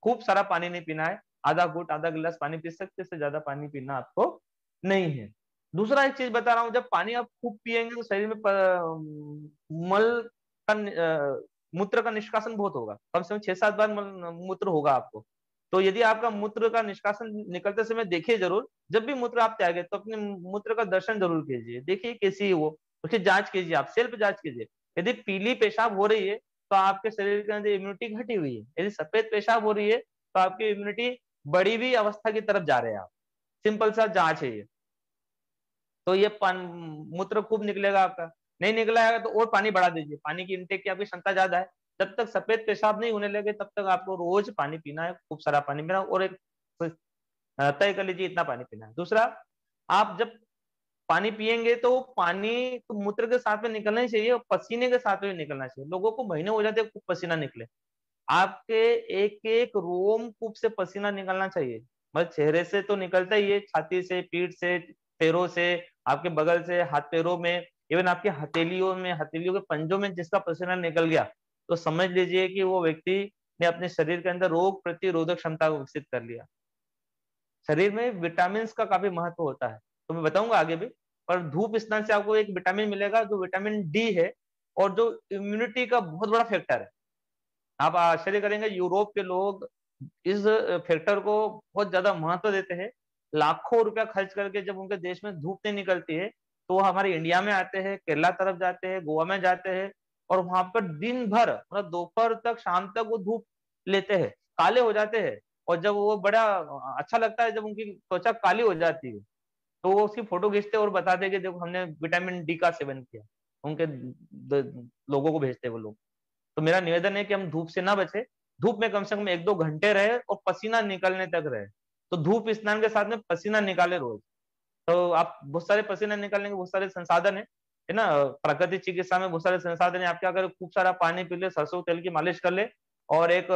Speaker 2: खूब सारा पानी नहीं पीना है। आधा घूट, आधा गिलास पानी पी सकते, इससे ज्यादा पानी पीना आपको नहीं है। दूसरा एक चीज बता रहा हूँ, जब पानी आप खूब पिएंगे तो शरीर में मल का मूत्र का निष्कासन बहुत होगा, कम से कम 6-7 बार मूत्र होगा आपको। तो यदि आपका मूत्र का निष्कासन निकलते समय देखिए जरूर, जब भी मूत्र आप त्यागे तो अपने मूत्र का दर्शन जरूर कीजिए, देखिए कैसी है वो, उसकी जांच कीजिए, आप सेल्फ जांच कीजिए। यदि पीली पेशाब हो रही है तो आपके शरीर के अंदर इम्यूनिटी घटी हुई है। यदि सफेद पेशाब हो रही है तो आपकी इम्यूनिटी बढ़ी हुई अवस्था की तरफ जा रहे हैं आप। सिंपल सा जांच है ये। तो ये मूत्र खूब निकलेगा आपका। नहीं निकला है तो और पानी बढ़ा दीजिए, पानी की इनटेक की आपकी क्षमता ज्यादा है, जब तक सफेद पेशाब नहीं होने लगे तब तक आपको रोज पानी पीना है, खूब सारा पानी पीना, और एक तय कर लीजिए इतना पानी पीना है। दूसरा, आप जब पानी पिएंगे तो पानी तो मूत्र के साथ में निकलना ही चाहिए, और पसीने के साथ में निकलना चाहिए। लोगों को महीने हो जाते हैं खूब पसीना निकले, आपके एक एक रोम कूप से पसीना निकलना चाहिए। मतलब चेहरे से तो निकलता ही है, छाती से, पीठ से, पैरों से, आपके बगल से, हाथ पैरों में, इवन आपके हथेलियों में, हथेलियों के पंजों में जिसका पसीना निकल गया, तो समझ लीजिए कि वो व्यक्ति ने अपने शरीर के अंदर रोग प्रतिरोधक क्षमता को विकसित कर लिया। शरीर में विटामिन का काफी महत्व होता है, तो मैं बताऊंगा आगे भी। पर धूप स्नान से आपको एक विटामिन मिलेगा जो विटामिन डी है, और जो इम्यूनिटी का बहुत बड़ा फैक्टर है। आप आश्चर्य करेंगे, यूरोप के लोग इस फैक्टर को बहुत ज्यादा महत्व देते हैं। लाखों रुपया खर्च करके जब उनके देश में धूप नहीं निकलती है तो वो हमारे इंडिया में आते हैं, केरला तरफ जाते हैं, गोवा में जाते हैं, और वहां पर दिन भर मतलब दोपहर तक, शाम तक वो धूप लेते हैं, काले हो जाते हैं। और जब वो बड़ा अच्छा लगता है जब उनकी त्वचा काली हो जाती है, तो वो उसकी फोटो खींचते और बताते कि देखो हमने विटामिन डी का सेवन किया। उनके लोगों को भेजते वो लोग। तो मेरा निवेदन है कि हम धूप से ना बचे, धूप में कम से कम 1-2 घंटे रहे और पसीना निकलने तक रहे। तो धूप स्नान के साथ में पसीना निकाले रोज। तो आप बहुत सारे पसीना निकालने के बहुत सारे संसाधन है ना, प्राकृतिक चिकित्सा में बहुत सारे संसाधन है। आप क्या करें, खूब सारा पानी पी ले, सरसों तेल की मालिश कर ले, और एक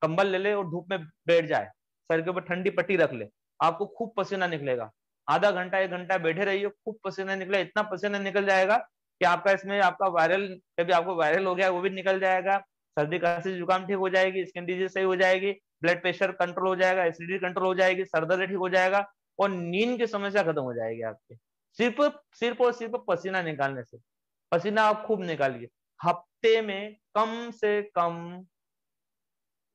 Speaker 2: कंबल ले ले और धूप में बैठ जाए, सर के ऊपर ठंडी पट्टी रख ले, आपको खूब पसीना निकलेगा। आधा घंटा 1 घंटा बैठे रहिए, खूब पसीना निकले, इतना पसीना निकल जाएगा कि आपका इसमें आपका वायरल, कभी आपको वायरल हो गया वो भी निकल जाएगा, सर्दी खांसी जुकाम ठीक हो जाएगी, स्किन डिजीज सही हो जाएगी, ब्लड प्रेशर कंट्रोल हो जाएगा, एसिडिटी कंट्रोल हो जाएगी, सर दर्द ठीक हो जाएगा, और नींद की समस्या खत्म हो जाएगी आपकी, सिर्फ और सिर्फ पसीना निकालने से। पसीना आप खूब निकालिए, हफ्ते में कम से कम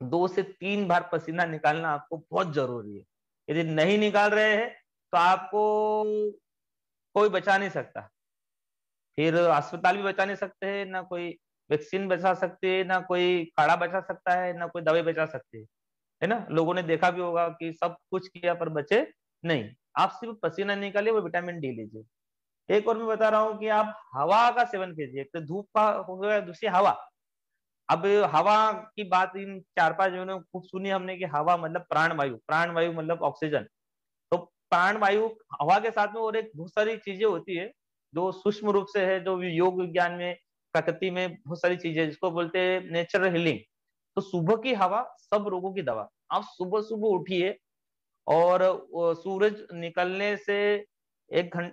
Speaker 2: 2 से 3 बार पसीना निकालना आपको बहुत जरूरी है। यदि नहीं निकाल रहे हैं तो आपको कोई बचा नहीं सकता, फिर अस्पताल भी बचा नहीं सकते हैं, ना कोई वैक्सीन बचा सकती है, ना कोई काढ़ा बचा सकता है, ना कोई दवाई बचा सकती है ना। लोगों ने देखा भी होगा कि सब कुछ किया पर बचे नहीं। आप सिर्फ पसीना निकालिए, वो विटामिन डी लीजिए। एक और मैं बता रहा हूँ कि आप हवा का सेवन कीजिए। एक तो धूप का हो गया, दूसरी हवा। अब हवा की बात इन 4-5 दिनों में खूब सुनी हमने कि हवा मतलब प्राणवायु, प्राणवायु मतलब ऑक्सीजन। तो प्राणवायु हवा के साथ में और एक बहुत सारी चीजें होती है जो सूक्ष्म रूप से है, जो योग विज्ञान में, प्रकृति में बहुत सारी चीजें, जिसको बोलते हैं नेचुरल हीलिंग। तो सुबह की हवा सब रोगों की दवा। आप सुबह सुबह उठिए और सूरज निकलने से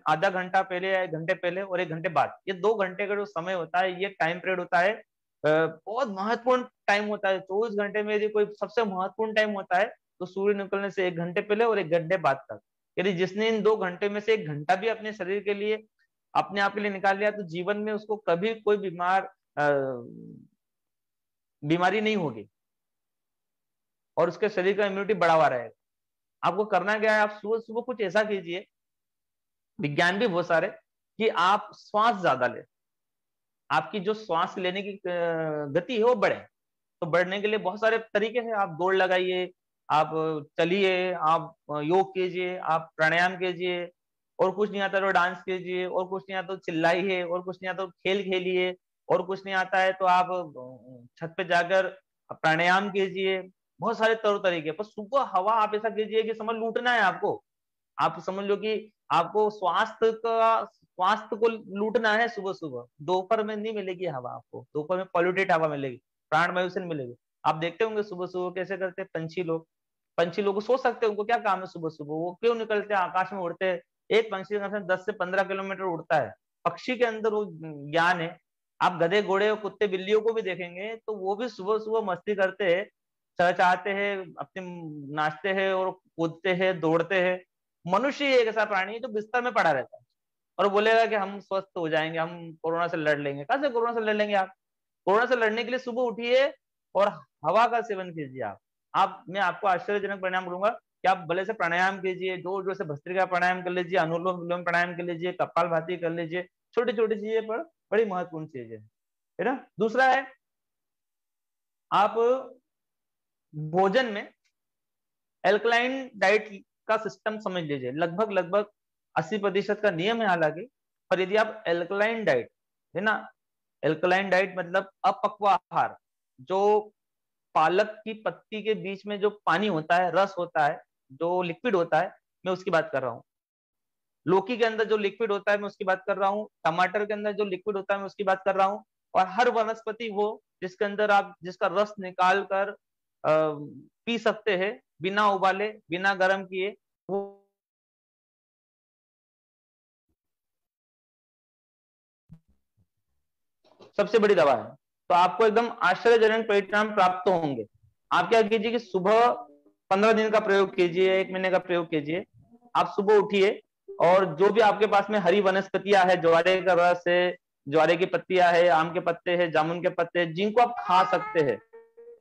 Speaker 2: आधा घंटा पहले या 1 घंटे पहले और 1 घंटे बाद, ये 2 घंटे का जो समय होता है, ये टाइम पीरियड होता है, बहुत महत्वपूर्ण टाइम होता है। 24 घंटे में यदि कोई सबसे महत्वपूर्ण टाइम होता है तो सूर्य निकलने से 1 घंटे पहले और 1 घंटे बाद तक। यदि जिसने इन 2 घंटे में से 1 घंटा भी अपने शरीर के लिए, अपने आप के लिए निकाल लिया, तो जीवन में उसको कभी कोई बीमारी नहीं होगी और उसके शरीर का इम्यूनिटी बढ़ा हुआ रहेगा। आपको करना क्या है, आप सुबह सुबह कुछ ऐसा कीजिए, विज्ञान भी बहुत सारे, कि आप श्वास ज्यादा ले, आपकी जो श्वास लेने की गति है वो बढ़े। तो बढ़ने के लिए बहुत सारे तरीके हैं। आप दौड़ लगाइए, आप चलिए, आप योग कीजिए, आप प्राणायाम कीजिए, और कुछ नहीं आता तो डांस कीजिए, और कुछ नहीं आता तो चिल्लाइए, और कुछ नहीं आता तो खेल खेलिए, और कुछ नहीं आता है तो आप छत पे जाकर प्राणायाम कीजिए। बहुत सारे तौर तरीके। पर सुबह हवा आप ऐसा कीजिए कि समझ लूटना है आपको। आप समझ लो कि आपको स्वास्थ्य को लूटना है सुबह सुबह। दोपहर में नहीं मिलेगी हवा आपको, दोपहर में पॉल्यूटेड हवा मिलेगी, प्राणवायु से मिलेगी। आप देखते होंगे सुबह सुबह कैसे करते हैं पंछी लोग सोच सकते हैं उनको क्या काम है सुबह सुबह, वो क्यों निकलते हैं आकाश में उड़ते हैं। एक पंछी 10 से 15 किलोमीटर उड़ता है। पक्षी के अंदर वो ज्ञान है। आप गधे घोड़े और कुत्ते बिल्लियों को भी देखेंगे तो वो भी सुबह सुबह मस्ती करते हैं, चहचहाते हैं, अपने नाचते हैं और कूदते हैं, दौड़ते हैं। मनुष्य एक ऐसा प्राणी है जो बिस्तर में पड़ा रहता है और बोलेगा कि हम स्वस्थ हो जाएंगे, हम कोरोना से लड़ लेंगे। कैसे कोरोना से लड़ लेंगे आप? कोरोना से लड़ने के लिए सुबह उठिए और हवा का सेवन कीजिए। मैं आपको आश्चर्यजनक परिणाम दूंगा कि आप भले से प्राणायाम कीजिए, जोर जोर से भस्त्रिका प्राणायाम कर लीजिए, अनुलोम विलोम प्राणायाम कर लीजिए, कपालभाति कर लीजिए। छोटी छोटी चीजें पर बड़ी महत्वपूर्ण चीजें है ना। दूसरा है, आप भोजन में एल्कलाइन डाइट का सिस्टम समझ लीजिए। लगभग 80% का नियम है हालांकि, पर यदि आप एल्कलाइन डाइट है ना, एल्कलाइन डाइट मतलब अपक्व आहार, जो पालक की पत्ती के बीच में जो पानी होता है, रस होता है, जो लिक्विड होता है, मैं उसकी बात कर रहा हूँ। लौकी के अंदर जो लिक्विड होता है मैं उसकी बात कर रहा हूँ। टमाटर के अंदर जो लिक्विड होता है मैं उसकी बात कर रहा हूँ। और हर वनस्पति वो जिसके अंदर आप जिसका रस निकाल कर पी सकते हैं, बिना उबाले, बिना गर्म किए, वो सबसे बड़ी दवा है। तो आपको एकदम आश्चर्यजनक परिणाम प्राप्त होंगे। आप क्या कीजिए कि सुबह 15 दिन का प्रयोग कीजिए, 1 महीने का प्रयोग कीजिए। आप सुबह उठिए और जो भी आपके पास में हरी वनस्पतियां है, ज्वारे का रस है, ज्वारे की पत्तियां है, आम के पत्ते हैं, जामुन के पत्ते हैं, जिनको आप खा सकते हैं,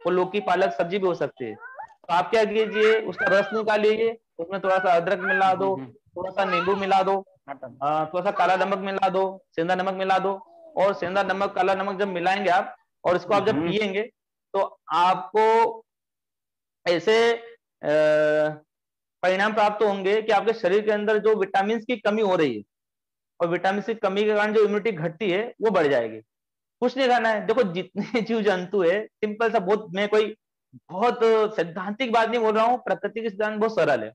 Speaker 2: वो लौकी पालक सब्जी भी हो सकती है। तो आप क्या कीजिए, उसका रस निकालिए, उसमें थोड़ा सा अदरक मिला दो, थोड़ा सा नींबू मिला दो, थोड़ा सा काला नमक मिला दो, सेंधा नमक मिला दो। और सेंधा नमक, काला नमक जब मिलाएंगे आप और इसको आप जब पिएंगे तो आपको ऐसे परिणाम प्राप्त होंगे कि आपके शरीर के अंदर जो विटामिन की कमी हो रही है और विटामिन की कमी के कारण जो इम्यूनिटी घटती है वो बढ़ जाएगी। कुछ नहीं खाना है। देखो जितने जीव जंतु है, सिंपल सा, बहुत, मैं कोई बहुत सैद्धांतिक बात नहीं बोल रहा हूँ, प्रकृति के सिद्धांत बहुत सरल है।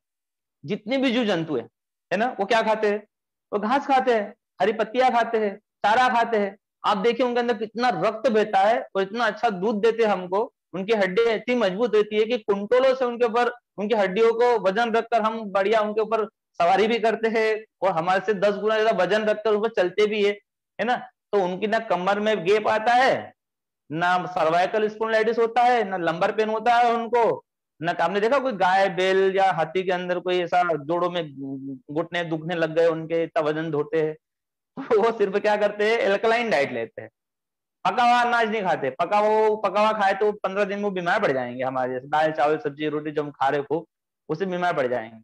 Speaker 2: जितने भी जीव जंतु है ना, वो क्या खाते हैं? वो घास खाते हैं, हरी पत्तियां खाते हैं, चारा खाते हैं। आप देखिए उनके अंदर कितना रक्त बहता है और इतना अच्छा दूध देते हैं हमको। उनकी हड्डियां इतनी मजबूत रहती है कि कुंटलों से उनके ऊपर, उनकी हड्डियों को वजन रखकर हम बढ़िया उनके ऊपर सवारी भी करते हैं और हमारे से 10 गुना ज्यादा वजन रखकर उन पर चलते भी है ना। तो उनकी ना कमर में गैप आता है, ना सर्वाइकल स्पॉन्डिलाइटिस होता है, ना लंबर पेन होता है उनको, ना आपने देखा कोई गाय बैल या हाथी के अंदर कोई ऐसा जोड़ों में घुटने दुखने लग गए उनके, इतना वजन ढोते हैं। वो सिर्फ क्या करते हैं, एल्कलाइन डाइट लेते हैं, पका हुआ अनाज नहीं खाते। पका हुआ खाए तो 15 दिन में बीमार पड़ जाएंगे, हमारे जैसे दाल चावल सब्जी रोटी जो हम खा रहे हो उससे बीमार पड़ जाएंगे।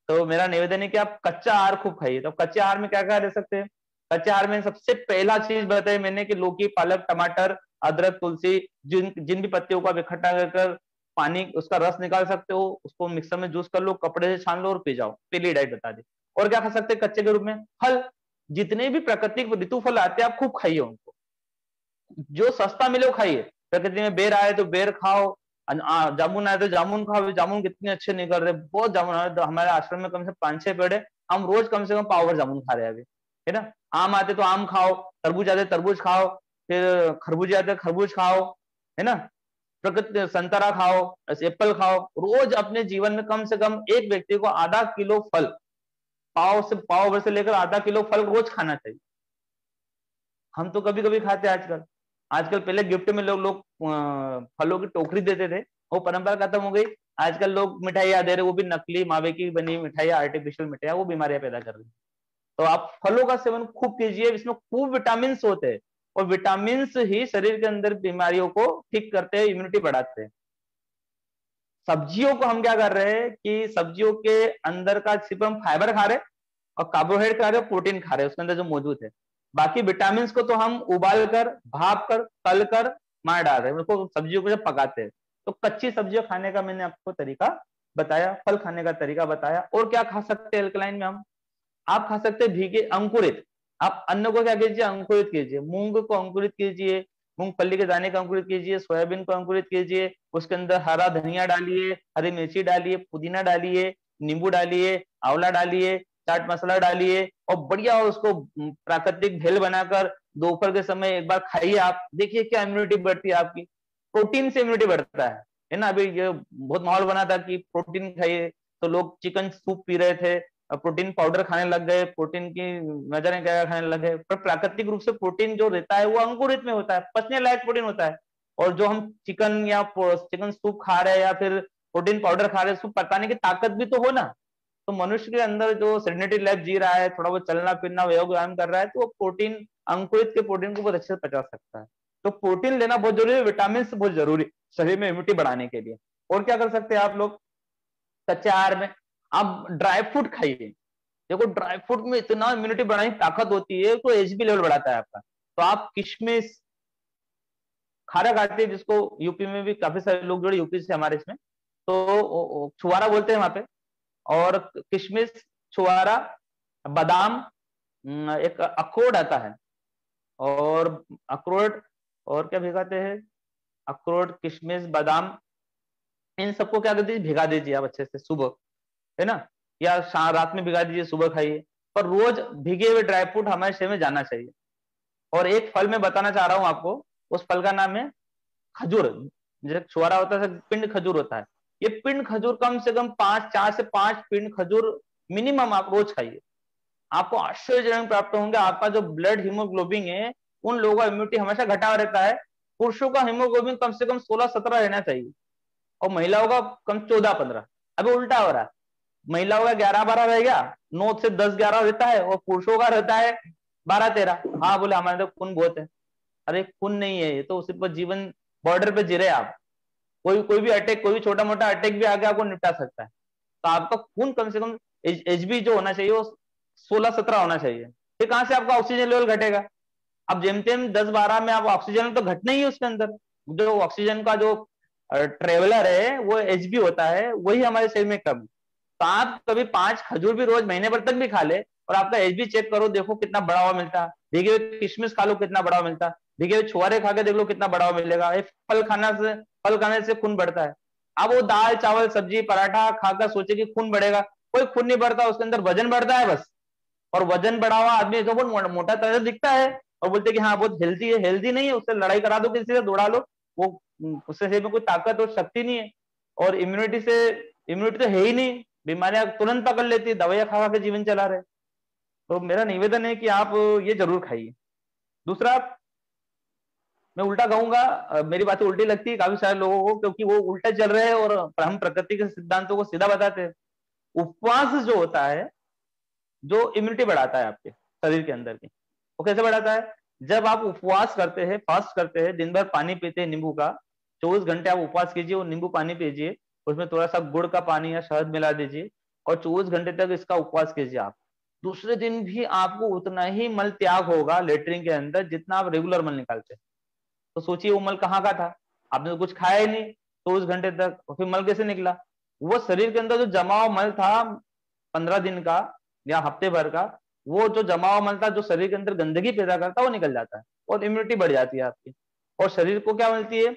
Speaker 2: तो मेरा निवेदन है कि आप कच्चा आहार खूब खाइए। तो कच्चे आहार में क्या क्या ले सकते हैं? कच्चे आहार में सबसे पहला चीज बताई मैंने कि लौकी पालक टमाटर अदरक तुलसी, जिन जिन भी पत्तियों को आप इकट्ठा कर पानी उसका रस निकाल सकते हो, उसको मिक्सर में जूस कर लो, कपड़े से छान लो और पी जाओ। पहली डाइट बता दी। और क्या खा सकते हैं कच्चे के रूप में? फल, जितने भी प्राकृतिक ऋतु फल आते हैं आप खूब खाइए उनको, जो सस्ता मिले वो खाइए। प्रकृति में बेर आए तो बेर खाओ, जामुन आए तो जामुन खाओ। जामुन कितने अच्छे निकल रहे, बहुत जामुन आ रहे। तो हमारे आश्रम में कम से 5-6 पेड़ है, हम रोज कम से कम पाव भर जामुन खा रहे हैं अभी, है ना। आम आते तो आम खाओ, तरबूज आते तरबूज खाओ, फिर खरबूज आते खरबूज खाओ, है ना। प्रकृति संतरा खाओ, एप्पल खाओ। रोज अपने जीवन में कम से कम एक व्यक्ति को आधा किलो फल, पाव भर से लेकर आधा किलो फल रोज खाना चाहिए। हम तो कभी कभी खाते हैं आजकल। आजकल पहले गिफ्ट में लोग फलों की टोकरी देते थे, वो परंपरा खत्म हो गई। आजकल लोग मिठाइयां दे रहे, वो भी नकली मावे की बनी मिठाइयां, आर्टिफिशियल मिठाइयां, वो बीमारियां पैदा कर रही है। तो आप फलों का सेवन खूब कीजिए, इसमें खूब विटामिन होते हैं, और विटामिन ही शरीर के अंदर बीमारियों को ठीक करते हैं, इम्यूनिटी बढ़ाते हैं। सब्जियों को हम क्या कर रहे हैं कि सब्जियों के अंदर का सिर्फ हम फाइबर खा रहे हैं और कार्बोहाइड्रेट खा रहे हैं, प्रोटीन खा रहे हैं उसके अंदर जो मौजूद है। बाकी विटामिन को तो हम उबाल कर भाप कर तल कर मार डाल रहे हैं, उसको सब्जियों को जब पकाते हैं। तो कच्ची सब्जियां खाने का मैंने आपको तरीका बताया, फल खाने का तरीका बताया। और क्या खा सकते हैं एल्कलाइन में हम? आप खा सकते हैं भीगे अंकुरित। आप अन्न को क्या कीजिए, अंकुरित कीजिए। मूंग को अंकुरित कीजिए, मूंगफली के दाने को अंकुरित कीजिए, सोयाबीन को अंकुरित कीजिए, उसके अंदर हरा धनिया डालिए, हरी मिर्ची डालिए, पुदीना डालिए, नींबू डालिए, आंवला डालिए, चाट मसाला डालिए, और बढ़िया उसको प्राकृतिक भेल बनाकर दोपहर के समय एक बार खाइए। आप देखिए क्या इम्यूनिटी बढ़ती है आपकी। प्रोटीन से इम्यूनिटी बढ़ता है ना। अभी ये बहुत माहौल बना था कि प्रोटीन खाइए, तो लोग चिकन सूप पी रहे थे, प्रोटीन पाउडर खाने लग गए, प्रोटीन की नजरें क्या खाने लग गए। पर प्राकृतिक रूप से प्रोटीन जो रहता है वो अंकुरित में होता है, पचने लायक प्रोटीन होता है। और जो हम चिकन या चिकन सूप खा रहे हैं या फिर प्रोटीन पाउडर खा रहे हैं, उसको पकाने की ताकत भी तो हो ना। तो मनुष्य के अंदर जो सेडेंटरी लाइफ जी रहा है, थोड़ा बहुत चलना फिरना योग व्यायाम कर रहा है, तो वो प्रोटीन अंकुरित के प्रोटीन को बहुत अच्छे से पचा सकता है। तो प्रोटीन लेना बहुत जरूरी है, विटामिन बहुत जरूरी शरीर में इम्यूनिटी बढ़ाने के लिए। और क्या कर सकते हैं आप लोग कच्चे आहार में? आप ड्राई फ्रूट खाइए। देखो ड्राई फ्रूट में इतना इम्यूनिटी बढ़ाने की ताकत होती है, तो एचबी लेवल बढ़ाता है आपका। तो आप किशमिश खारा खाते हैं, जिसको यूपी में भी काफी सारे लोग जुड़े यूपी से हमारे इसमें, तो छुआरा बोलते हैं वहां पे। और किशमिश, छुआरा, बादाम, एक अखरोट आता है, और अखरोट और क्या भिगाते हैं, अखरोट किशमिश बादाम, इन सबको क्या कर दीजिए, भिगा दीजिए आप अच्छे से सुबह, है ना। या रात में भिगा दीजिए, सुबह खाइए। पर रोज भीगे हुए ड्राई फ्रूट हमारे शरीर में जाना चाहिए। और एक फल मैं बताना चाह रहा हूं आपको, उस फल का नाम है खजूर। जैसे छुआरा होता है, पिंड खजूर होता है। ये पिंड खजूर कम से कम 4 से 5 पिंड खजूर मिनिमम आप रोज खाइए। आपको आश्चर्यजनक प्राप्त होंगे। आपका जो ब्लड हीमोग्लोबिन है, उन लोगों का इम्यूनिटी हमेशा घटा हुआ रहता है। पुरुषों का हीमोग्लोबिन कम से कम 16-17 रहना चाहिए, और महिलाओं का कम 14-15। अभी उल्टा हो रहा है, महिलाओं का 11-12 रह गया, 9 से 10-11 रहता है, और पुरुषों का रहता है 12-13। हाँ बोले हमारे तो खून बहुत है। अरे खून नहीं है, ये तो सिर्फ जीवन बॉर्डर पे जी रहे आप। कोई भी अटैक, कोई भी छोटा मोटा अटैक भी आके आपको निपटा सकता है। तो आपका खून कम से कम एचबी जो होना चाहिए वो 16-17 होना चाहिए। फिर कहां से आपका ऑक्सीजन लेवल घटेगा? अब जेम तेम 10-12 में आप ऑक्सीजन तो घटना ही है उसके अंदर। जो ऑक्सीजन का जो ट्रेवलर है वो एचबी होता है, वही हमारे शरीर में कम है। तो आप कभी 5 खजूर भी रोज महीने भर तक भी खा ले, और आपका एचबी चेक करो, देखो कितना बढ़ा हुआ मिलता है। भीगे हुए किशमिश खा लो, कितना बढ़ा हुआ मिलता है। भीगे हुए छुआरे खा के देख लो, कितना बढ़ा हुआ मिलेगा। फल खाने से खून बढ़ता है। अब वो दाल चावल सब्जी पराठा खाकर सोचे कि खून बढ़ेगा, कोई खून नहीं बढ़ता, उसके अंदर वजन बढ़ता है बस। और वजन बढ़ा हुआ आदमी तो बहुत मोटा तरह से दिखता है, और बोलते कि हाँ बहुत हेल्दी है। हेल्दी नहीं है, उससे लड़ाई करा दो, किसी से दौड़ा लो, वो उससे शरीर में कोई ताकत और शक्ति नहीं है। और इम्यूनिटी तो है ही नहीं, बीमारियां तुरंत पकड़ लेती है, दवाइयां खा खा के जीवन चला रहे। तो मेरा निवेदन है कि आप ये जरूर खाइए। दूसरा, मैं उल्टा कहूंगा, मेरी बातें उल्टी लगती है काफी सारे लोगों को, क्योंकि वो उल्टा चल रहे हैं और हम प्रकृति के सिद्धांतों को सीधा बताते हैं। उपवास जो होता है, जो इम्यूनिटी बढ़ाता है आपके शरीर के अंदर की, वो कैसे बढ़ाता है? जब आप उपवास करते हैं, फास्ट करते हैं, दिन भर पानी पीते हैं नींबू का, 24 घंटे आप उपवास कीजिए और नींबू पानी पीजिए, उसमें थोड़ा सा गुड़ का पानी या शहद मिला दीजिए और 24 घंटे तक इसका उपवास कीजिए आप। दूसरे दिन भी आपको उतना ही मल त्याग होगा लेटरिन के अंदर जितना आप रेगुलर मल निकालते हैं। तो सोचिए वो मल कहाँ का था? आपने तो कुछ खाया ही नहीं 24 घंटे तक, और फिर मल कैसे निकला? वो शरीर के अंदर जो जमा हुआ मल था 15 दिन का या हफ्ते भर का, वो जो जमा हुआ मल था जो शरीर के अंदर गंदगी पैदा करता है वो निकल जाता है और इम्यूनिटी बढ़ जाती है आपकी। और शरीर को क्या मिलती है?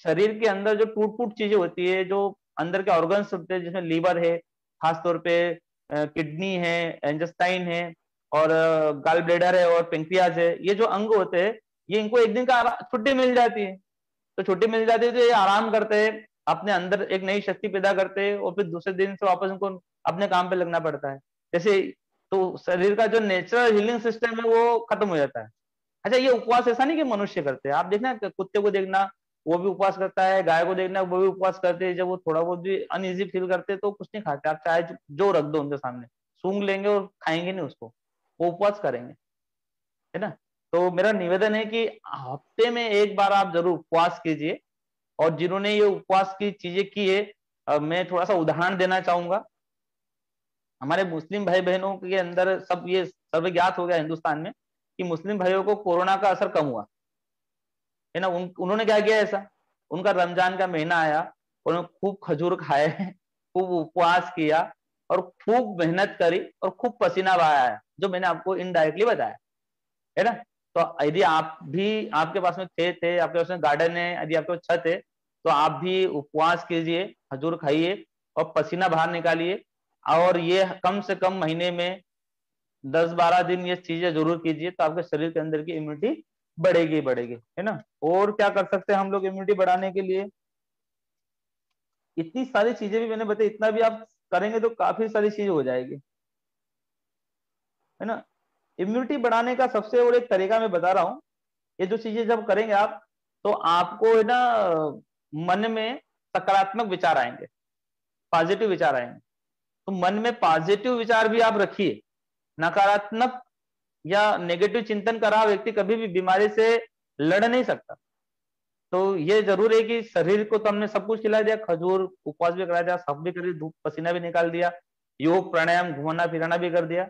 Speaker 2: शरीर के अंदर जो टूट फूट चीजें होती है, जो अंदर के ऑर्गन्स होते हैं, जिसमें लीवर है, खासतौर पे किडनी है, इंटेस्टाइन है, और गाल ब्लेडर है और पेंक्रियाज है, ये जो अंग होते हैं, ये इनको एक दिन का छुट्टी मिल जाती है। तो छुट्टी मिल जाती है तो ये आराम करते हैं, अपने अंदर एक नई शक्ति पैदा करते हैं और फिर दूसरे दिन से वापस उनको अपने काम पे लगना पड़ता है। जैसे तो शरीर का जो नेचुरल हीलिंग सिस्टम है वो खत्म हो जाता है। अच्छा, ये उपवास ऐसा नहीं कि मनुष्य करते हैं, आप देखना कुत्ते को देखना वो भी उपवास करता है, गाय को देखना वो भी उपवास करते हैं। जब वो थोड़ा बहुत भी अनईजी फील करते हैं तो कुछ नहीं खाते, आप चाहे जो रख दो उनके सामने, सूंघ लेंगे और खाएंगे नहीं उसको, वो उपवास करेंगे, है ना। तो मेरा निवेदन है कि हफ्ते में एक बार आप जरूर उपवास कीजिए। और जिन्होंने ये उपवास की चीजें की है, मैं थोड़ा सा उदाहरण देना चाहूंगा। हमारे मुस्लिम भाई बहनों के अंदर सब ये सर्वज्ञात हो गया हिंदुस्तान में कि मुस्लिम भाइयों को कोरोना का असर कम हुआ, है ना। उन्होंने क्या किया ऐसा? उनका रमजान का महीना आया, उन्होंने खूब खजूर खाए, खूब उपवास किया और खूब मेहनत करी और खूब पसीना बहाया, जो मैंने आपको इनडायरेक्टली बताया, है ना। तो यदि आप भी, आपके पास में खेत है, आपके पास में गार्डन है, यदि आपके पास छत है, तो आप भी उपवास कीजिए, खजूर खाइए और पसीना बाहर निकालिए। और ये कम से कम महीने में 10-12 दिन ये चीजें जरूर कीजिए, तो आपके शरीर के अंदर की इम्यूनिटी बढ़ेगी बढ़ेगी, है ना। और क्या कर सकते हैं हम लोग इम्यूनिटी बढ़ाने के लिए? इतनी सारी चीजें भी मैंने बताई, इतना भी आप करेंगे तो काफी सारी चीज हो जाएगी, है ना। इम्यूनिटी बढ़ाने का सबसे और एक तरीका मैं बता रहा हूँ। ये जो चीजें जब करेंगे आप, तो आपको है ना मन में सकारात्मक विचार आएंगे, पॉजिटिव विचार आएंगे। तो मन में पॉजिटिव विचार भी आप रखिए। नकारात्मक या नेगेटिव चिंतन कर रहा व्यक्ति कभी भी बीमारी से लड़ नहीं सकता। तो ये जरूर है कि शरीर को तो हमने सब कुछ खिला दिया, खजूर, उपवास भी करा दिया, सब भी कर दिया, धूप पसीना भी निकाल दिया, योग प्राणायाम घुमाना फिराना भी कर दिया।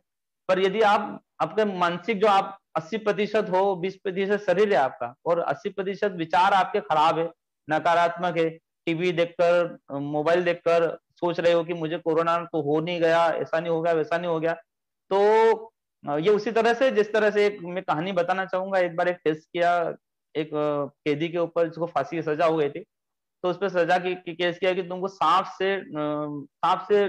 Speaker 2: पर यदि आप आपके मानसिक जो आप 80% हो, 20% शरीर है आपका और 80% विचार आपके खराब है, नकारात्मक है, टीवी देखकर, मोबाइल देखकर सोच रहे हो कि मुझे कोरोना तो हो नहीं गया, ऐसा नहीं हो गया, वैसा नहीं हो गया, तो ये उसी तरह से, जिस तरह से एक मैं कहानी बताना चाहूंगा। एक बार एक टेस्ट किया, एक कैदी के ऊपर जिसको फांसी की सजा हो गई थी, तो उस पर सजा की केस किया कि तुमको सांप से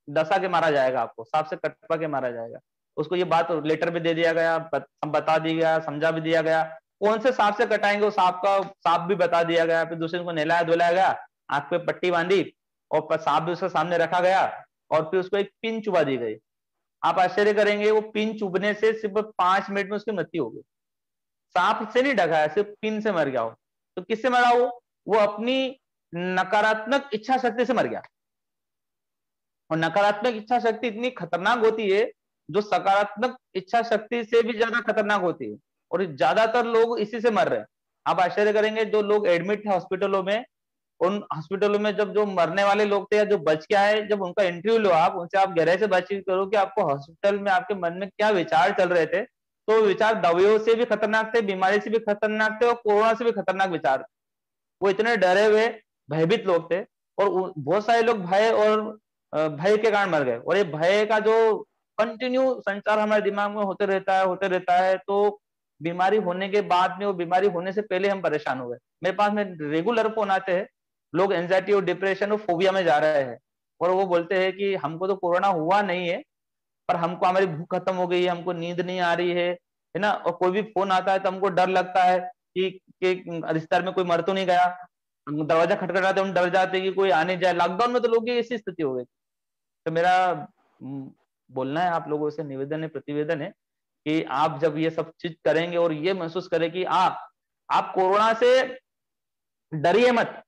Speaker 2: डसा के मारा जाएगा, आपको सांप से कटवा के मारा जाएगा। उसको ये बात लेटर में दे दिया गया, बता दिया गया, समझा भी दिया गया कौन से सांप से कटाएंगे, वो सांप भी बता दिया गया। फिर दूसरे को नहलाया धुलाया गया, आंख पे पट्टी बांधी और सांप भी उसके सामने रखा गया और फिर उसको एक पिन चुबा दी गई। आप आश्चर्य करेंगे, वो पिन चुभने से सिर्फ 5 मिनट में उसकी मृत्यु हो गई। सांप से नहीं डका है, सिर्फ पिन से मर गया हो। तो किससे मरा? वो अपनी नकारात्मक इच्छा शक्ति से मर गया। और नकारात्मक इच्छा शक्ति इतनी खतरनाक होती है, जो सकारात्मक इच्छा शक्ति से भी ज्यादा खतरनाक होती है, और ज्यादातर लोग इसी से मर रहे हैं। आप आश्चर्य करेंगे, जो लोग एडमिट थे हॉस्पिटलों में, उन हॉस्पिटलों में जब जो मरने वाले लोग थे या जो बच के आए, जब उनका इंटरव्यू लो, आप उनसे आप गहराई से बातचीत करो कि आपको हॉस्पिटल में आपके मन में क्या विचार चल रहे थे, तो विचार दवाइयों से भी खतरनाक थे, बीमारी से भी खतरनाक थे और कोरोना से भी खतरनाक विचार। वो इतने डरे हुए भयभीत लोग थे, और बहुत सारे लोग भय के कारण मर गए। और ये भय का जो कंटिन्यू संचार हमारे दिमाग में होते रहता है, तो बीमारी होने के बाद में, वो बीमारी होने से पहले हम परेशान हो गए। मेरे पास में रेगुलर फोन आते हैं, लोग एंजाइटी और डिप्रेशन और फोबिया में जा रहे हैं, और वो बोलते हैं कि हमको तो कोरोना हुआ नहीं है, पर हमको हमारी भूख खत्म हो गई है, हमको नींद नहीं आ रही है ना। और कोई भी फोन आता है तो हमको डर लगता है कि रिश्तेदार में कोई मर तो नहीं गया। दरवाजा खटखटाते हम डर जाते हैं कि कोई आने जाए। लॉकडाउन में तो लोग की ऐसी स्थिति हो गई। तो मेरा बोलना है आप लोगों से, निवेदन है, प्रतिवेदन है कि आप जब ये सब चीज करेंगे और ये महसूस करें कि आप कोरोना से डरिए मत।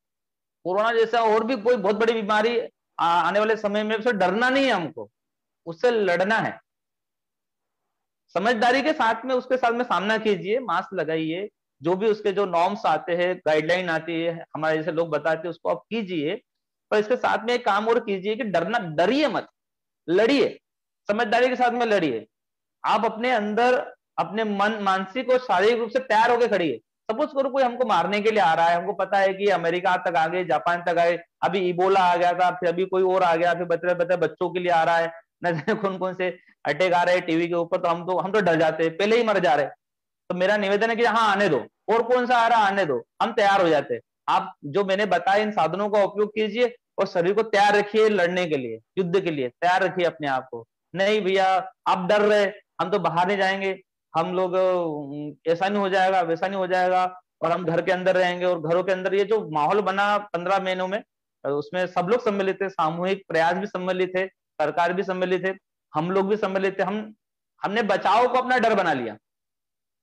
Speaker 2: कोरोना जैसा और भी कोई बहुत बड़ी बीमारी आने वाले समय में, उससे डरना नहीं है हमको, उससे लड़ना है। समझदारी के साथ में उसके साथ में सामना कीजिए, मास्क लगाइए, जो भी उसके जो नॉर्म्स आते हैं, गाइडलाइन आती है, हमारे जैसे लोग बताते हैं, उसको आप कीजिए। पर इसके साथ में एक काम और कीजिए कि डरिए मत, लड़िए, समझदारी के साथ में लड़िए। आप अपने अंदर अपने मन, मानसिक और शारीरिक रूप से तैयार होकर खड़िए। सपोज करो कोई हमको मारने के लिए आ रहा है, हमको पता है कि अमेरिका तक आ गए, जापान तक आए, अभी इबोला आ गया था, फिर अभी कोई और आ गया, फिर बच्चों के लिए आ रहा है, न जाने कौन कौन से अटैक आ रहे हैं टीवी के ऊपर, तो हम तो डर जाते हैं, पहले ही मर जा रहे। तो मेरा निवेदन है कि हाँ, आने दो, और कौन सा आ रहा आने दो, हम तैयार हो जाते। आप जो मैंने बताया इन साधनों का उपयोग कीजिए और शरीर को तैयार रखिए लड़ने के लिए, युद्ध के लिए तैयार रखिए अपने आप को। नहीं भैया आप डर रहे, हम तो बाहर नहीं जाएंगे, हम लोग ऐसा नहीं हो जाएगा, वैसा नहीं हो जाएगा, और हम घर के अंदर रहेंगे। और घरों के अंदर ये जो माहौल बना 15 महीनों में, उसमें सब लोग सम्मिलित थे, सामूहिक प्रयास भी सम्मिलित थे, सरकार भी सम्मिलित है, हम लोग भी सम्मिलित थे। हमने बचाव को अपना डर बना लिया।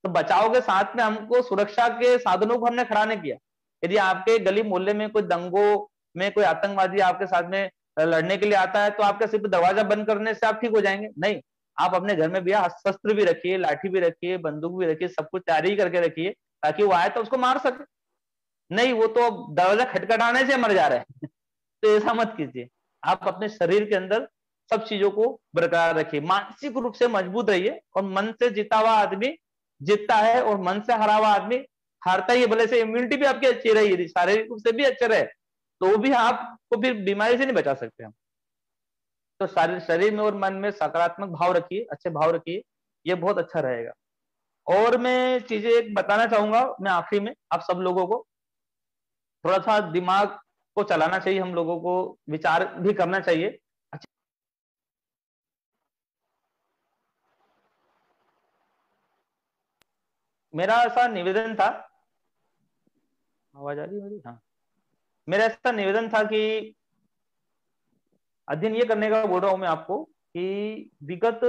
Speaker 2: तो बचाव के साथ में हमको सुरक्षा के साधनों को हमने खड़ा नहीं किया। यदि आपके गली मोहल्ले में कोई दंगों में कोई आतंकवादी आपके साथ में लड़ने के लिए आता है, तो आपका सिर्फ दरवाजा बंद करने से आप ठीक हो जाएंगे? नहीं, आप अपने घर में भी शस्त्र भी रखिए, लाठी भी रखिए, बंदूक भी रखिए, सब कुछ तैयारी करके रखिए, ताकि वो आए तो उसको मार सके। नहीं, वो तो दरवाजा खटखटाने से मर जा रहे हैं तो ऐसा मत कीजिए। आप अपने शरीर के अंदर सब चीजों को बरकरार रखिए, मानसिक रूप से मजबूत रहिए, और मन से जीता हुआ आदमी जीतता है और मन से हरा हुआ आदमी हारता ही है। भले से इम्यूनिटी भी आपकी अच्छी रही, शारीरिक रूप से भी अच्छे रहे, तो भी आपको फिर बीमारी से नहीं बचा सकते हम। तो शरीर में और मन में सकारात्मक भाव रखिए, अच्छे भाव रखिए, ये बहुत अच्छा रहेगा। और मैं चीजें एक बताना चाहूंगा, मैं आखिरी में आप सब लोगों को, थोड़ा सा दिमाग को चलाना चाहिए, हम लोगों को विचार भी करना चाहिए। मेरा ऐसा निवेदन था, आवाज आ रही है? हाँ, मेरा ऐसा निवेदन था कि अध्ययन ये करने का बोल रहा हूं मैं आपको कि विगत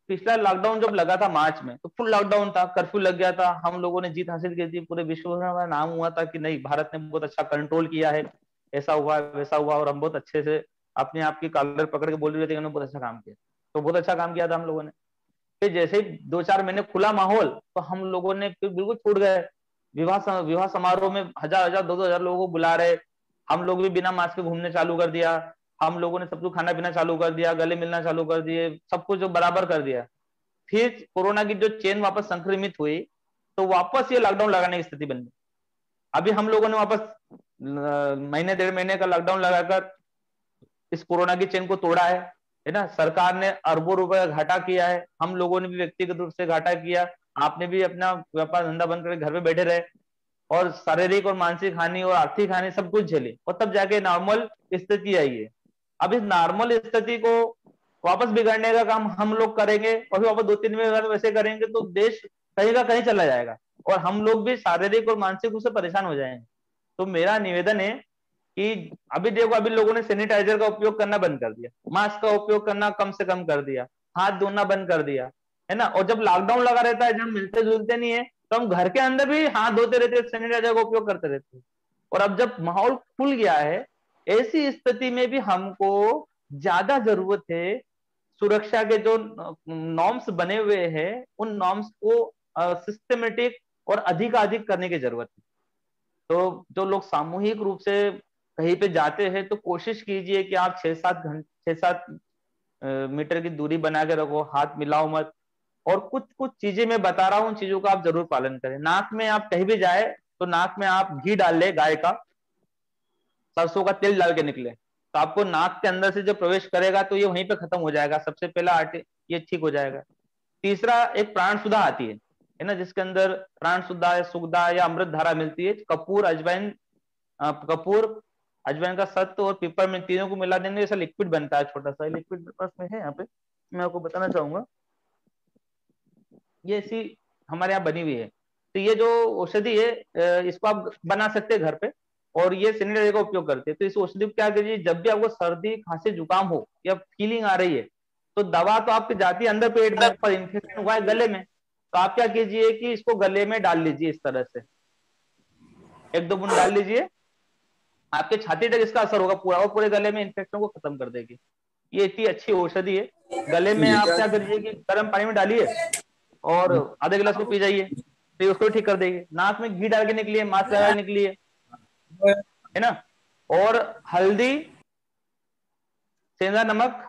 Speaker 2: पिछला लॉकडाउन जब लगा था मार्च में, तो फुल लॉकडाउन था, कर्फ्यू लग गया था, हम लोगों ने जीत हासिल की थी, पूरे विश्व में हमारा नाम हुआ था कि नहीं, भारत ने बहुत अच्छा कंट्रोल किया है, ऐसा हुआ वैसा हुआ, और हम बहुत अच्छे से अपने आप की कॉलर पकड़ के बोल रहे थे कि हमने बहुत अच्छा काम किया। तो बहुत अच्छा काम किया था हम लोगों ने। फिर जैसे ही 2-4 महीने खुला माहौल, तो हम लोगों ने फिर बिल्कुल छूट गए। विवाह समारोह में 1000-1000 2-2000 लोगों को बुला रहे, हम लोग भी बिना मास्क के घूमने चालू कर दिया, हम लोगों ने सब कुछ खाना पीना चालू कर दिया, गले मिलना चालू कर दिए, सब कुछ जो बराबर कर दिया। फिर कोरोना की जो चेन वापस संक्रमित हुई, तो वापस ये लॉकडाउन लगाने की स्थिति बन गई। अभी हम लोगों ने वापस महीने 1.5 महीने का लॉकडाउन लगाकर इस कोरोना की चेन को तोड़ा है ना। सरकार ने अरबों रुपए का घाटा किया है, हम लोगों ने भी व्यक्तिगत रूप से घाटा किया, आपने भी अपना व्यापार धंधा बंद करके घर में बैठे रहे, और शारीरिक और मानसिक हानि और आर्थिक हानि सब कुछ झेली, और तब जाके नॉर्मल स्थिति आई है। अब इस नॉर्मल स्थिति को वापस बिगड़ने का काम हम लोग करेंगे, और फिर वापस 2-3 महीने वैसे करेंगे, तो देश कहीं का कहीं चला जाएगा, और हम लोग भी शारीरिक और मानसिक रूप से परेशान हो जाएंगे। तो मेरा निवेदन है कि अभी देखो, अभी लोगों ने सैनिटाइजर का उपयोग करना बंद कर दिया, मास्क का उपयोग करना कम से कम कर दिया, हाथ धोना बंद कर दिया, है ना। और जब लॉकडाउन लगा रहता है, जब मिलते जुलते नहीं है, तो हम घर के अंदर भी हाथ धोते रहते हैं, सैनिटाइजर का उपयोग करते रहते हैं। और अब जब माहौल खुल गया है, ऐसी स्थिति में भी हमको ज्यादा जरूरत है, सुरक्षा के जो नॉर्म्स बने हुए हैं, उन नॉर्म्स को सिस्टमेटिक और अधिकाधिक करने की जरूरत है। तो जो लोग सामूहिक रूप से कहीं पे जाते हैं, तो कोशिश कीजिए कि आप 6-7 मीटर की दूरी बना के रखो, हाथ मिलाओ मत, और कुछ कुछ चीजें मैं बता रहा हूँ, उन चीजों का आप जरूर पालन करें। नाक में आप कहीं भी जाए, तो नाक में आप घी डाल ले, गाय का, सरसों का तेल डाल के निकले, तो आपको नाक के अंदर से जो प्रवेश करेगा, तो ये वहीं पे खत्म हो जाएगा, सबसे पहला ये ठीक हो जाएगा। तीसरा, एक प्राण सुधा आती है ना, जिसके अंदर प्राण सुधा या सुगधा या अमृत धारा मिलती है। कपूर, अजवाइन का सत्व और पिपरमिंट, तीनों को मिला देंगे, ऐसा लिक्विड बनता है, छोटा सा लिक्विड मेरे पास में है यहाँ पे, मैं आपको बताना चाहूंगा। ये ऐसी हमारे यहाँ बनी हुई है। तो ये जो औषधि है, इसको आप बना सकते हैं घर पे, और ये सैनिटाइजर का उपयोग करते हैं। तो इस औषधि को क्या करिए, जब भी आपको सर्दी खांसी जुकाम हो या फीलिंग आ रही है, तो दवा तो आपकी जाती है अंदर पेट में, पर इन्फेक्शन हुआ है गले में, तो आप क्या कीजिए कि इसको गले में डाल लीजिए, इस तरह से 1-2 बूंद डाल लीजिए, आपके छाती तक इसका असर होगा पूरा, और पूरे गले में इन्फेक्शन को खत्म कर देगी। ये इतनी अच्छी औषधि है। गले में आप क्या करिए कि गर्म पानी में डालिए और आधे गिलास को पी जाइए, तो उसको ठीक कर देगी। नाक में घी डाल के निकलिए, मास्क लगा के निकलिए, है ना। और हल्दी, सेंधा नमक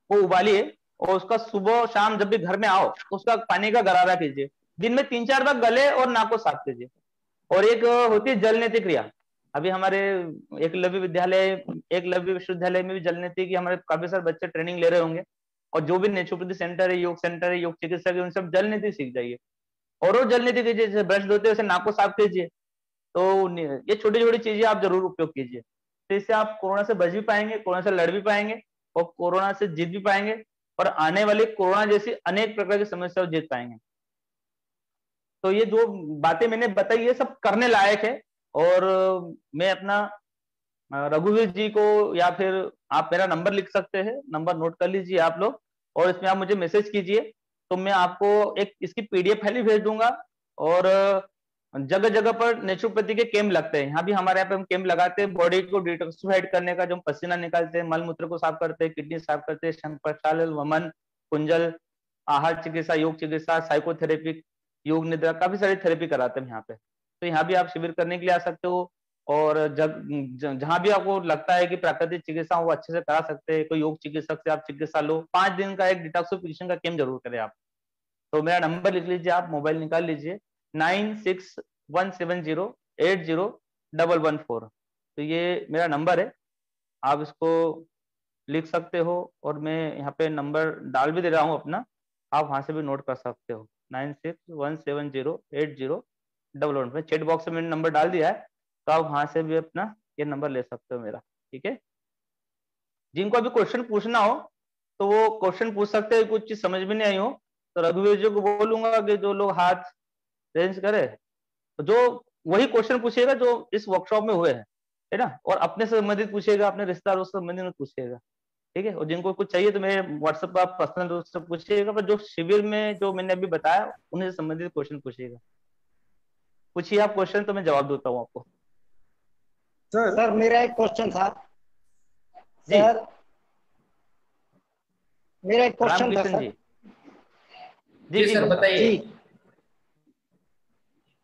Speaker 2: को उबालिए और उसका सुबह शाम जब भी घर में आओ उसका पानी का गरारा कीजिए। दिन में 3-4 बार गले और नाक को साफ कीजिए। और एक होती है जल नेति क्रिया। अभी हमारे एकलव्य विश्वविद्यालय में भी जल नेति की हमारे काफी सारे बच्चे ट्रेनिंग ले रहे होंगे, और जो भी नेचुरोपैथी सेंटर है, योग सेंटर है, योग चिकित्सक है, उन सब जल नीति सीख जाइए। और वो जल नीति कीजिए, जैसे ब्रश धोते वैसे नाक को साफ कीजिए। तो ये छोटी छोटी चीजें आप जरूर उपयोग कीजिए, तो इससे आप कोरोना से बच भी पाएंगे, कोरोना से लड़ भी पाएंगे, और कोरोना से जीत भी पाएंगे, और आने वाली कोरोना जैसी अनेक प्रकार की समस्याओं जीत पाएंगे। तो ये जो बातें मैंने बताई ये सब करने लायक है। और मैं अपना रघुवीर जी को, या फिर आप मेरा नंबर लिख सकते हैं, नंबर नोट कर लीजिए आप लोग, और इसमें आप मुझे मैसेज कीजिए, तो मैं आपको एक इसकी पीडीएफ फाइल भी भेज दूंगा। और जगह जगह पर नेचुरोपैथी के कैंप लगते हैं, यहाँ भी हमारे यहाँ पे हम कैंप लगाते हैं बॉडी को डिटॉक्सिफाइड करने का, जो हम पसीना निकालते हैं, मल मूत्र को साफ करते हैं, किडनी साफ करते हैं, शंख प्रक्षालन, वमन, कुंजल, आहार चिकित्सा, योग चिकित्सा, साइकोथेरेपी, योग निद्रा, काफी सारी थेरेपी कराते हैं यहाँ पे। तो यहाँ भी आप शिविर करने के लिए आ सकते हो। और जहां भी आपको लगता है कि प्राकृतिक चिकित्सा वो अच्छे से करा सकते हैं, कोई योग चिकित्सक से आप चिकित्सा लो, 5 दिन का एक डिटॉक्सिफिकेशन का कैंप जरूर करें आप। तो मेरा नंबर लिख लीजिए, आप मोबाइल निकाल लीजिए, 9617080114। तो ये मेरा नंबर है, आप इसको लिख सकते हो, और मैं यहाँ पे नंबर डाल भी दे रहा हूँ अपना, आप वहां से भी नोट कर सकते हो, 9617080114। चैट बॉक्स में मैंने नंबर डाल दिया है, तो आप वहां से भी अपना ये नंबर ले सकते हो मेरा, ठीक है। जिनको अभी क्वेश्चन पूछना हो तो वो क्वेश्चन पूछ सकते हैं, कुछ चीज समझ में नहीं आई हो तो रघुवीर जी को बोलूंगा कि जो लोग हाथ रेंज करे, तो जो वही क्वेश्चन पूछिएगा जो इस वर्कशॉप में हुए हैं, है ना, और अपने से संबंधित पूछिएगा, अपने रिश्तेदारों से संबंधित पूछिएगा, ठीक है। और जिनको कुछ चाहिए तो मेरे व्हाट्सएप पर आप पर्सनल रूप से पूछिएगा, पर जो शिविर में जो मैंने अभी बताया उन्हीं से संबंधित क्वेश्चन पूछिएगा। पूछिए आप क्वेश्चन, तो मैं जवाब देता हूँ आपको।
Speaker 3: सर मेरा एक क्वेश्चन था सर, मेरा एक क्वेश्चन था सर।
Speaker 1: जी सर बताइए।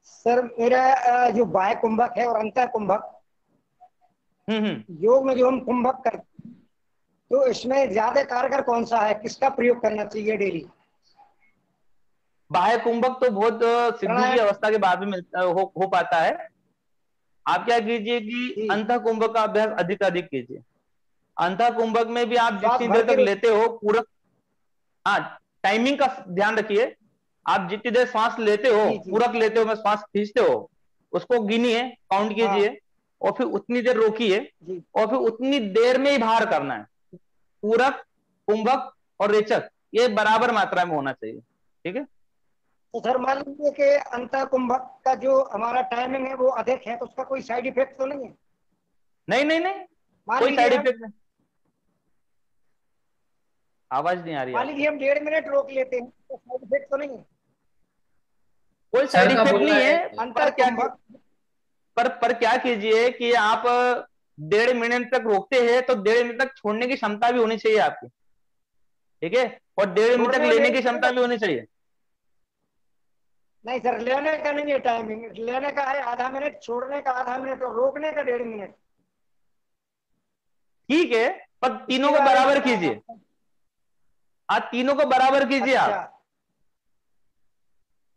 Speaker 3: सर मेरा जो बाह्य कुंभक है और अंतर कुंभक, योग में जो हम कुंभक करते हैं, तो इसमें ज्यादा कारगर कौन सा है, किसका प्रयोग करना चाहिए डेली?
Speaker 2: बाह्य कुंभक तो बहुत सिद्धि की अवस्था के बाद में हो पाता है। आप क्या कीजिए कि अंतः कुंभक का अभ्यास अधिक कीजिए। अंतः कुंभक में भी आप जितनी देर तक लेते हो पूरा, हाँ टाइमिंग का ध्यान रखिए, आप जितनी देर सांस लेते हो, पूरक लेते हो, मैं सांस खींचते हो, उसको गिनिए, काउंट कीजिए, और फिर उतनी देर रोकिए, और फिर उतनी देर में ही बाहर करना है। पूरक, कुंभक और रेचक ये बराबर मात्रा में होना चाहिए, ठीक है।
Speaker 3: तो सर मान लीजिए कि अंतः कुंभक का जो हमारा टाइमिंग है वो अधिक है, तो उसका कोई साइड इफेक्ट तो नहीं है?
Speaker 2: नहीं, कोई साइड इफेक्ट नहीं। आवाज नहीं आ रही।
Speaker 3: मान लीजिए हम 1.5 मिनट रोक लेते हैं, तो साइड इफेक्ट तो नहीं है?
Speaker 2: कोई साइड इफेक्ट नहीं है, पर क्या कीजिए कि आप 1.5 मिनट तक रोकते हैं तो 1.5 मिनट तक छोड़ने की क्षमता भी होनी चाहिए आपकी, ठीक है, और 1.5 मिनट तक लेने की क्षमता भी होनी चाहिए।
Speaker 3: नहीं सर, लेने का नहीं है टाइमिंग, लेने का है आधा मिनट, छोड़ने का आधा मिनट, और रोकने का 1.5 मिनट। ठीक
Speaker 2: है, पर तीनों को बराबर कीजिए, आप तीनों को बराबर कीजिए आप,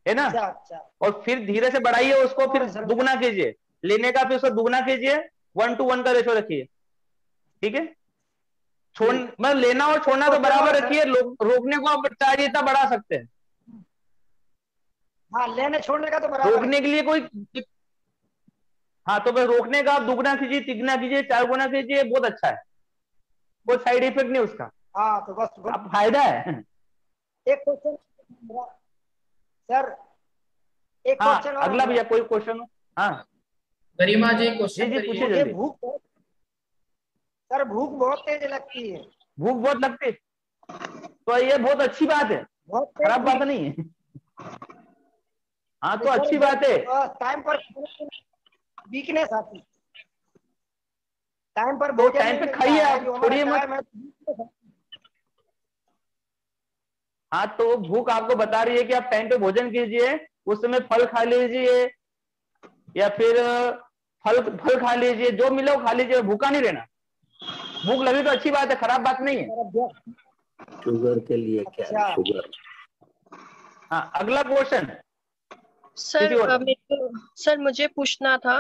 Speaker 2: है ना। और फिर धीरे से बढ़ाइए उसको, फिर दुगना कीजिए, लेने का फिर उसको दुगना कीजिए, 1:1 का रेशो रखिए, ठीक है। मतलब लेना और छोड़ना तो बराबर रखिए, रोकने को आप चाहिए जितना बढ़ा सकते हैं।
Speaker 3: हाँ, लेने छोड़ने का तो बराबर,
Speaker 2: रोकने के लिए कोई, हाँ तो बस रोकने का आप दुगना कीजिए, तिगुना कीजिए, 4 गुना कीजिए, बहुत अच्छा है, कोई साइड इफेक्ट नहीं उसका।
Speaker 3: हाँ तो बस
Speaker 2: अब फायदा है।
Speaker 3: एक क्वेश्चन सर, एक क्वेश्चन और
Speaker 2: अगला भैया कोई क्वेश्चन? हाँ
Speaker 1: गरिमा जी क्वेश्चन
Speaker 2: पूछिए जल्दी।
Speaker 3: सर भूख बहुत तेज लगती है।
Speaker 2: भूख बहुत लगती है? तो ये बहुत अच्छी बात है,
Speaker 3: बहुत
Speaker 2: खराब बात नहीं है। हाँ तो अच्छी बात है।
Speaker 3: टाइम पर वीकनेस आती, टाइम पर
Speaker 2: तो
Speaker 3: भोजन
Speaker 2: टाइम
Speaker 3: नहीं
Speaker 2: पे
Speaker 3: मिलता
Speaker 2: खाइए
Speaker 3: है,
Speaker 2: आप,
Speaker 3: जो हमारा
Speaker 2: छोड़िए मत।
Speaker 3: टाइम है।
Speaker 2: हाँ तो भूख आपको बता रही है कि आप टाइम पे भोजन कीजिए, उस समय फल खा लीजिए या फिर फल फल खा लीजिए, जो मिले वो खा लीजिए, भूखा नहीं रहना। भूख लगी तो अच्छी बात है, खराब बात नहीं है।
Speaker 4: शुगर के लिए क्या है?
Speaker 3: अच्छा,
Speaker 4: शुगर।
Speaker 2: हाँ अगला क्वेश्चन
Speaker 5: सर
Speaker 2: किसी और।
Speaker 5: सर मुझे पूछना था,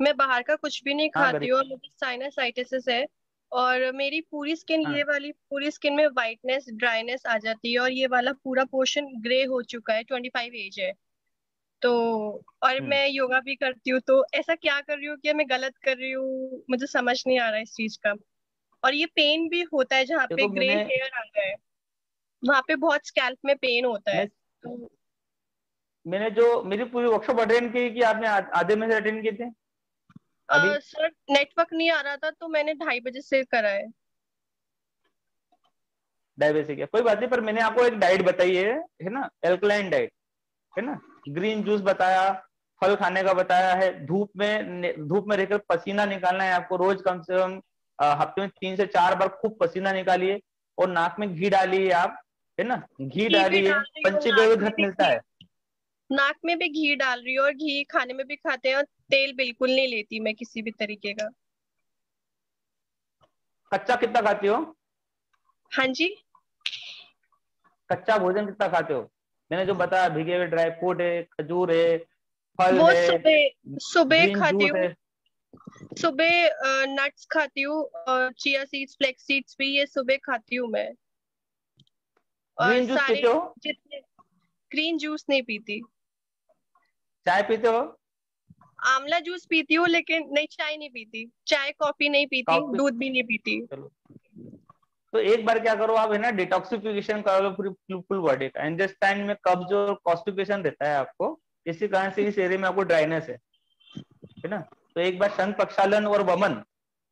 Speaker 5: मैं बाहर का कुछ भी नहीं
Speaker 2: हाँ
Speaker 5: खाती
Speaker 2: करिए।
Speaker 5: हूँ और मुझे साइनसाइटिस है, और मेरी पूरी स्किन,
Speaker 2: हाँ
Speaker 5: ये वाली पूरी स्किन में वाइटनेस ड्राइनेस आ जाती है, और ये वाला पूरा पोर्शन ग्रे हो चुका है, 25 एज है तो। और मैं योगा भी करती हूँ, तो ऐसा क्या कर रही हूँ कि मैं गलत कर रही हूँ, मुझे समझ नहीं आ रहा है इस चीज का। और ये पेन भी होता है जहाँ पे
Speaker 2: देखो
Speaker 5: ग्रे हेयर आ गए, वहां पे बहुत स्कैल्प में पेन होता है
Speaker 2: मैं
Speaker 5: तो।
Speaker 2: मैंने जो मेरी पूरी वर्कशॉप अटेंड की कि आपने आधे में से अटेंड किए थे अभी।
Speaker 5: सर नेटवर्क नहीं आ रहा था तो मैंने 2:30 बजे से करा
Speaker 2: डायबिटीज किया कोई बात नहीं, पर मैंने आपको एक डाइट बताई है ना, एल्कलाइन डाइट है ना। ग्रीन जूस बताया, फल खाने का बताया है, धूप में रहकर पसीना निकालना है आपको रोज, कम से कम हफ्ते में 3 से 4 बार खूब पसीना निकालिए, और नाक में घी डालिए आप, है ना, घी
Speaker 5: घी भी
Speaker 2: डालिए,
Speaker 5: डाल रही हूँ, नाक
Speaker 2: पंचगव्य
Speaker 5: में
Speaker 2: घृत
Speaker 5: भी
Speaker 2: मिलता
Speaker 5: घी,
Speaker 2: है।
Speaker 5: नाक में भी घी डाल रही हूँ, और घी खाने में भी खाते हैं, और तेल बिल्कुल नहीं लेती मैं किसी भी तरीके का।
Speaker 2: कच्चा कितना खाती हो?
Speaker 5: हाँ जी।
Speaker 2: कच्चा भोजन कितना खाते हो? मैंने जो बताया, भीगे हुए ड्राई फ्रूट है, खजूर है, फल
Speaker 5: वो
Speaker 2: है,
Speaker 5: सुबह सुबह
Speaker 2: ग्रीन
Speaker 5: खाती
Speaker 2: जूस
Speaker 5: हूँ,
Speaker 2: है।
Speaker 5: सुबह नट्स खाती हूँ, और चिया सीड्स, फ्लेक्स सीड्स भी ये सुबह खाती हूँ मैं। और
Speaker 2: ग्रीन जूस
Speaker 5: सारे
Speaker 2: पीते हो?
Speaker 5: जितने, ग्रीन जूस नहीं पीती।
Speaker 2: चाय पीते हो?
Speaker 5: आंवला जूस पीती हूँ, लेकिन नहीं, चाय नहीं पीती, चाय कॉफी नहीं पीती,
Speaker 2: कॉफी?
Speaker 5: दूध भी नहीं पीती।
Speaker 2: चलो, तो एक बार क्या करो आप, है ना, डिटॉक्सिफिकेशन करो लो पूरी फुल बॉडी का। इंटेस्टाइन में कब्ज और कॉन्स्टिपेशन रहता है आपको, इसी कारण से इस एरिया में आपको ड्राइनेस है ना। तो एक बार शंख प्रक्षालन और वमन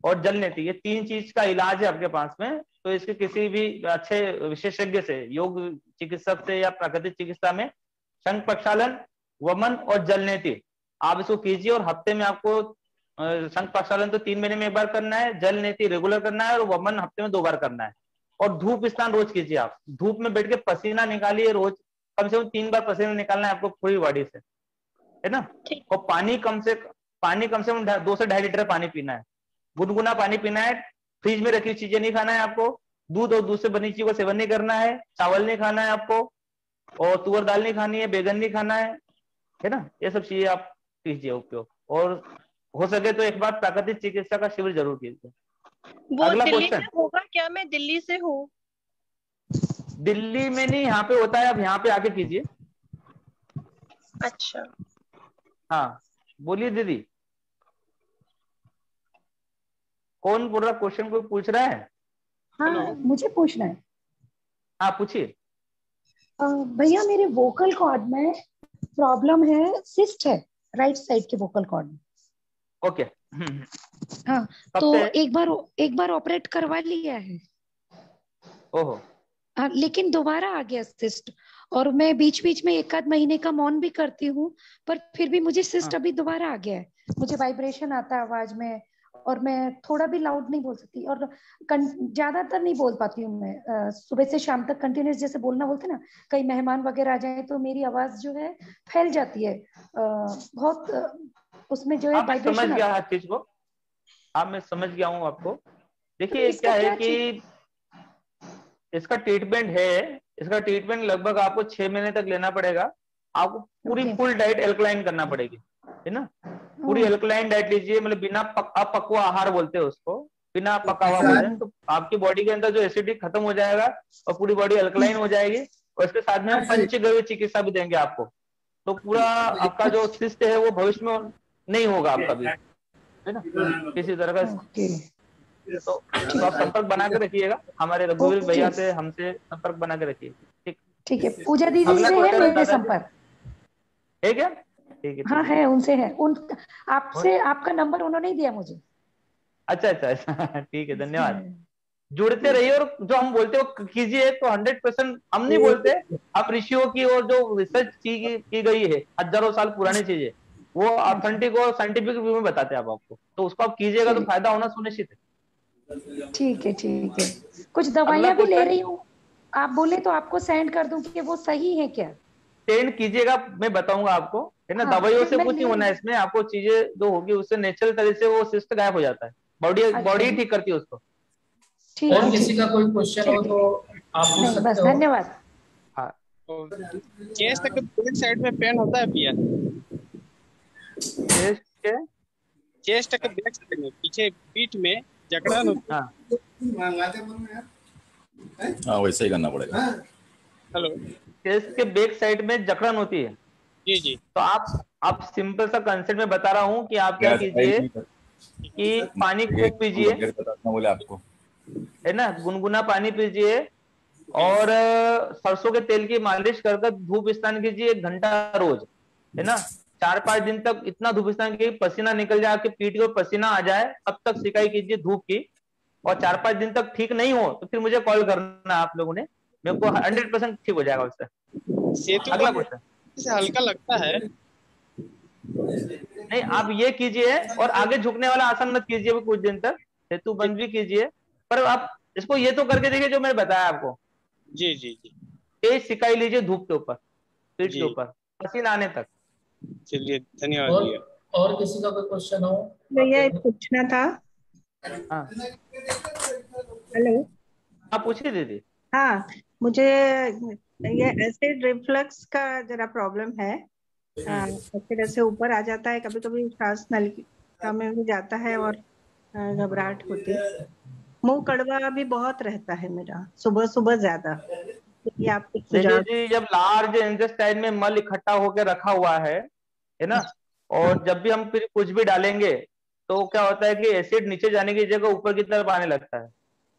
Speaker 2: और जल नीति, ये 3 चीज का इलाज है आपके पास में। तो इसके किसी भी अच्छे विशेषज्ञ से, योग चिकित्सक से या प्राकृतिक चिकित्सा में, शंख प्रक्षालन, वमन और जल नीति आप इसको कीजिए। और हफ्ते में आपको शंख प्रक्षालन तो 3 महीने में 1 बार करना है, जल नीति रेगुलर करना है, और वमन हफ्ते में 2 बार करना है। और धूप स्नान रोज कीजिए। आप धूप में बैठ के पसीना निकालिए रोज, कम से कम 3 बार पसीना निकालना है आपको पूरी बॉडी से, है ना। और पानी कम से कम 2 से 2.5 लीटर पानी पीना है, गुनगुना पानी पीना है। फ्रिज में रखी चीजें नहीं खाना है आपको, दूध और दूध से बनी चीजों का सेवन नहीं करना है, चावल नहीं खाना है आपको, और तुअर दाल नहीं खानी है, बैगन नहीं खाना है ना। ये सब चीजें आप कीजिए उपयोग, और हो सके तो एक बार प्राकृतिक चिकित्सा का शिविर जरूर कीजिए।
Speaker 5: वो
Speaker 2: अगला
Speaker 5: दिल्ली
Speaker 2: क्वेश्चन।
Speaker 5: में होगा क्या? मैं दिल्ली से हूँ।
Speaker 2: दिल्ली में नहीं, यहाँ पे होता है, आप यहाँ पे आके कीजिए।
Speaker 5: अच्छा।
Speaker 2: हाँ बोलिए दीदी, कौन बोल रहा, क्वेश्चन कोई पूछ रहा है?
Speaker 6: हाँ मुझे पूछना है।
Speaker 2: हाँ पूछिए।
Speaker 6: भैया मेरे वोकल कॉर्ड में प्रॉब्लम है, सिस्ट है राइट साइड के वोकल कॉर्ड में।
Speaker 2: ओके।
Speaker 6: हाँ
Speaker 2: कब
Speaker 6: तो
Speaker 2: से?
Speaker 6: एक बार ऑपरेट करवा लिया है।
Speaker 2: ओहो।
Speaker 6: लेकिन दोबारा आ गया सिस्ट, और मैं बीच बीच में 1 आध महीने का मौन भी करती हूँ, पर फिर भी मुझे सिस्ट अभी दोबारा आ गया है। मुझे वाइब्रेशन आता है आवाज में, और मैं थोड़ा भी लाउड नहीं बोल सकती, और ज्यादातर नहीं बोल पाती हूँ मैं। सुबह से शाम तक कंटिन्यूस जैसे बोलना बोलते ना, कई मेहमान वगैरह आ जाए तो मेरी आवाज जो है फैल जाती है, बहुत उसमें जो है
Speaker 2: मैं समझ
Speaker 6: वाइब्रेशन
Speaker 2: गया
Speaker 6: आता
Speaker 2: हर चीज को। मैं समझ गया हूँ आपको।
Speaker 6: है। तो
Speaker 2: देखिए
Speaker 6: इसका
Speaker 2: क्या है
Speaker 6: क्या
Speaker 2: कि इसका ट्रीटमेंट है, इसका ट्रीटमेंट लगभग आपको 6 महीने तक लेना पड़ेगा। आपको पूरी फुल डाइट एल्कलाइन करना पड़ेगी, है ना। पूरी एल्कलाइन डाइट लीजिए, मतलब बिना अपक्व आहार बोलते हैं उसको, बिना पका हुआ भोजन। तो आपकी बॉडी के अंदर जो एसिडिक खत्म हो जाएगा और पूरी बॉडी एल्कलाइन हो जाएगी। और इसके साथ में हम पंचगव्य चिकित्सा भी देंगे आपको। तो पूरा आपका जो सिस्ट है वो भविष्य में नहीं होगा आपका भी, है ना, किसी तरह का। तो आप संपर्क बना के रखिएगा हमारे रघुवीर भैया से, हमसे संपर्क बना के रखिए। ठीक,
Speaker 6: ठीक है। पूजा दीदी
Speaker 2: अगला
Speaker 6: से है
Speaker 2: क्वेश्चन है
Speaker 6: मेरे
Speaker 2: दादाजी,
Speaker 6: संपर्क।
Speaker 2: है क्या? ठीक है
Speaker 6: हाँ
Speaker 2: ठीक है।
Speaker 6: है, उनसे है। आपसे आपका नंबर उन्होंने ही दिया मुझे।
Speaker 2: अच्छा अच्छा अच्छा ठीक है, धन्यवाद। जुड़ते रहिए, और जो हम बोलते हो कीजिए, तो 100% हम नहीं बोलते, अब ऋषियों की और जो रिसर्च की गई है, हजारों साल पुरानी चीजें, वो ऑथेंटिक और साइंटिफिक व्यू में बताते हैं आपको, तो उसको आप कीजिएगा तो फायदा होना सुनिश्चित है।
Speaker 6: ठीक है, ठीक है। कुछ
Speaker 2: अगला
Speaker 6: दवाइयां भी ले
Speaker 2: क्वेश्चन
Speaker 6: रही हूँ, आप बोले तो आपको सेंड कर दूं कि वो सही है क्या?
Speaker 2: सेंड कीजिएगा, मैं बताऊंगा आपको, है ना।
Speaker 6: हाँ,
Speaker 2: दवाइयों
Speaker 6: फिर
Speaker 2: से
Speaker 6: मैं
Speaker 2: कुछ
Speaker 6: ले
Speaker 2: नहीं होना है इसमें, आपको चीजें जो होगी उससे नेचुरल तरीके से वो सिस्ट गायब हो जाता है, बॉडी
Speaker 6: अच्छा
Speaker 2: बॉडी ठीक करती है उसको।
Speaker 6: ठीक
Speaker 1: और
Speaker 6: है,
Speaker 1: किसी
Speaker 6: ठीक
Speaker 1: का
Speaker 6: है।
Speaker 1: कोई क्वेश्चन हो तो आप पूछ
Speaker 6: नहीं,
Speaker 1: सकते
Speaker 6: बस
Speaker 1: हो।
Speaker 6: धन्यवाद।
Speaker 2: हाँ,
Speaker 7: चेस्ट के बैक साइड में पेन होता है भैया?
Speaker 2: चेस्ट के
Speaker 7: चेस्ट के बैक साइड में, पीछे पीठ में जकड़न होती
Speaker 2: हाँ
Speaker 8: हाँ वैसे ही करना पड़ेगा।
Speaker 7: है। हेलो,
Speaker 2: चेस्ट के बैक साइड में जकड़न होती है,
Speaker 7: जी जी।
Speaker 2: तो आप सिंपल सा कंसेप्ट में बता रहा हूँ कि आप क्या कीजिए कि पानी खूब पीजिए,
Speaker 8: बोले आपको,
Speaker 2: है ना, गुनगुना पानी पीजिए, और सरसों के तेल की मालिश कर धूप स्नान कीजिए 1 घंटा रोज, है ना। 4-5 दिन तक इतना धूप स्नान कीजिए पसीना निकल जाए, आपके पीठ को पसीना आ जाए, तब तक सिकाई कीजिए धूप की, और 4-5 दिन तक ठीक नहीं हो तो फिर मुझे कॉल करना आप लोगों ने, मेरे को 100% ठीक हो जाएगा उससे।
Speaker 7: सेतु
Speaker 2: अगला क्वेश्चन।
Speaker 7: से हल्का लगता है।
Speaker 2: नहीं, आप ये कीजिए, और आगे झुकने वाला आसन मत कीजिए कुछ दिन तक, सेतु बंद भी कीजिए, पर आप इसको ये तो करके देखिए जो मैंने बताया आपको,
Speaker 7: जी जी जी।
Speaker 2: तेज सिकाई लीजिए धूप के ऊपर, पीठ के
Speaker 7: जी,
Speaker 2: ऊपर, पसीना आने तक।
Speaker 7: चलिए धन्यवाद
Speaker 1: और
Speaker 7: भैया।
Speaker 1: और किसी का कोई क्वेश्चन हो?
Speaker 9: भैया एक पूछना था।
Speaker 2: हाँ
Speaker 9: हेलो।
Speaker 2: आप पूछिए दीदी।
Speaker 9: हाँ, मुझे ये एसिड रिफ्लक्स का जरा प्रॉब्लम है। फिर ऐसे ऊपर आ जाता है, कभी कभी सांस नलिका में भी जाता है और घबराहट होती है। मुंह कड़वा भी बहुत रहता है मेरा, सुबह सुबह ज्यादा। ये आप कुछ
Speaker 2: देखिए
Speaker 9: सुझाव।
Speaker 2: जी, जब लार्ज इंटेस्टाइन में मल इकट्ठा होकर रखा हुआ है ना, और जब भी हम फिर कुछ भी डालेंगे तो क्या होता है कि एसिड नीचे जाने की जगह ऊपर की तरफ आने लगता है।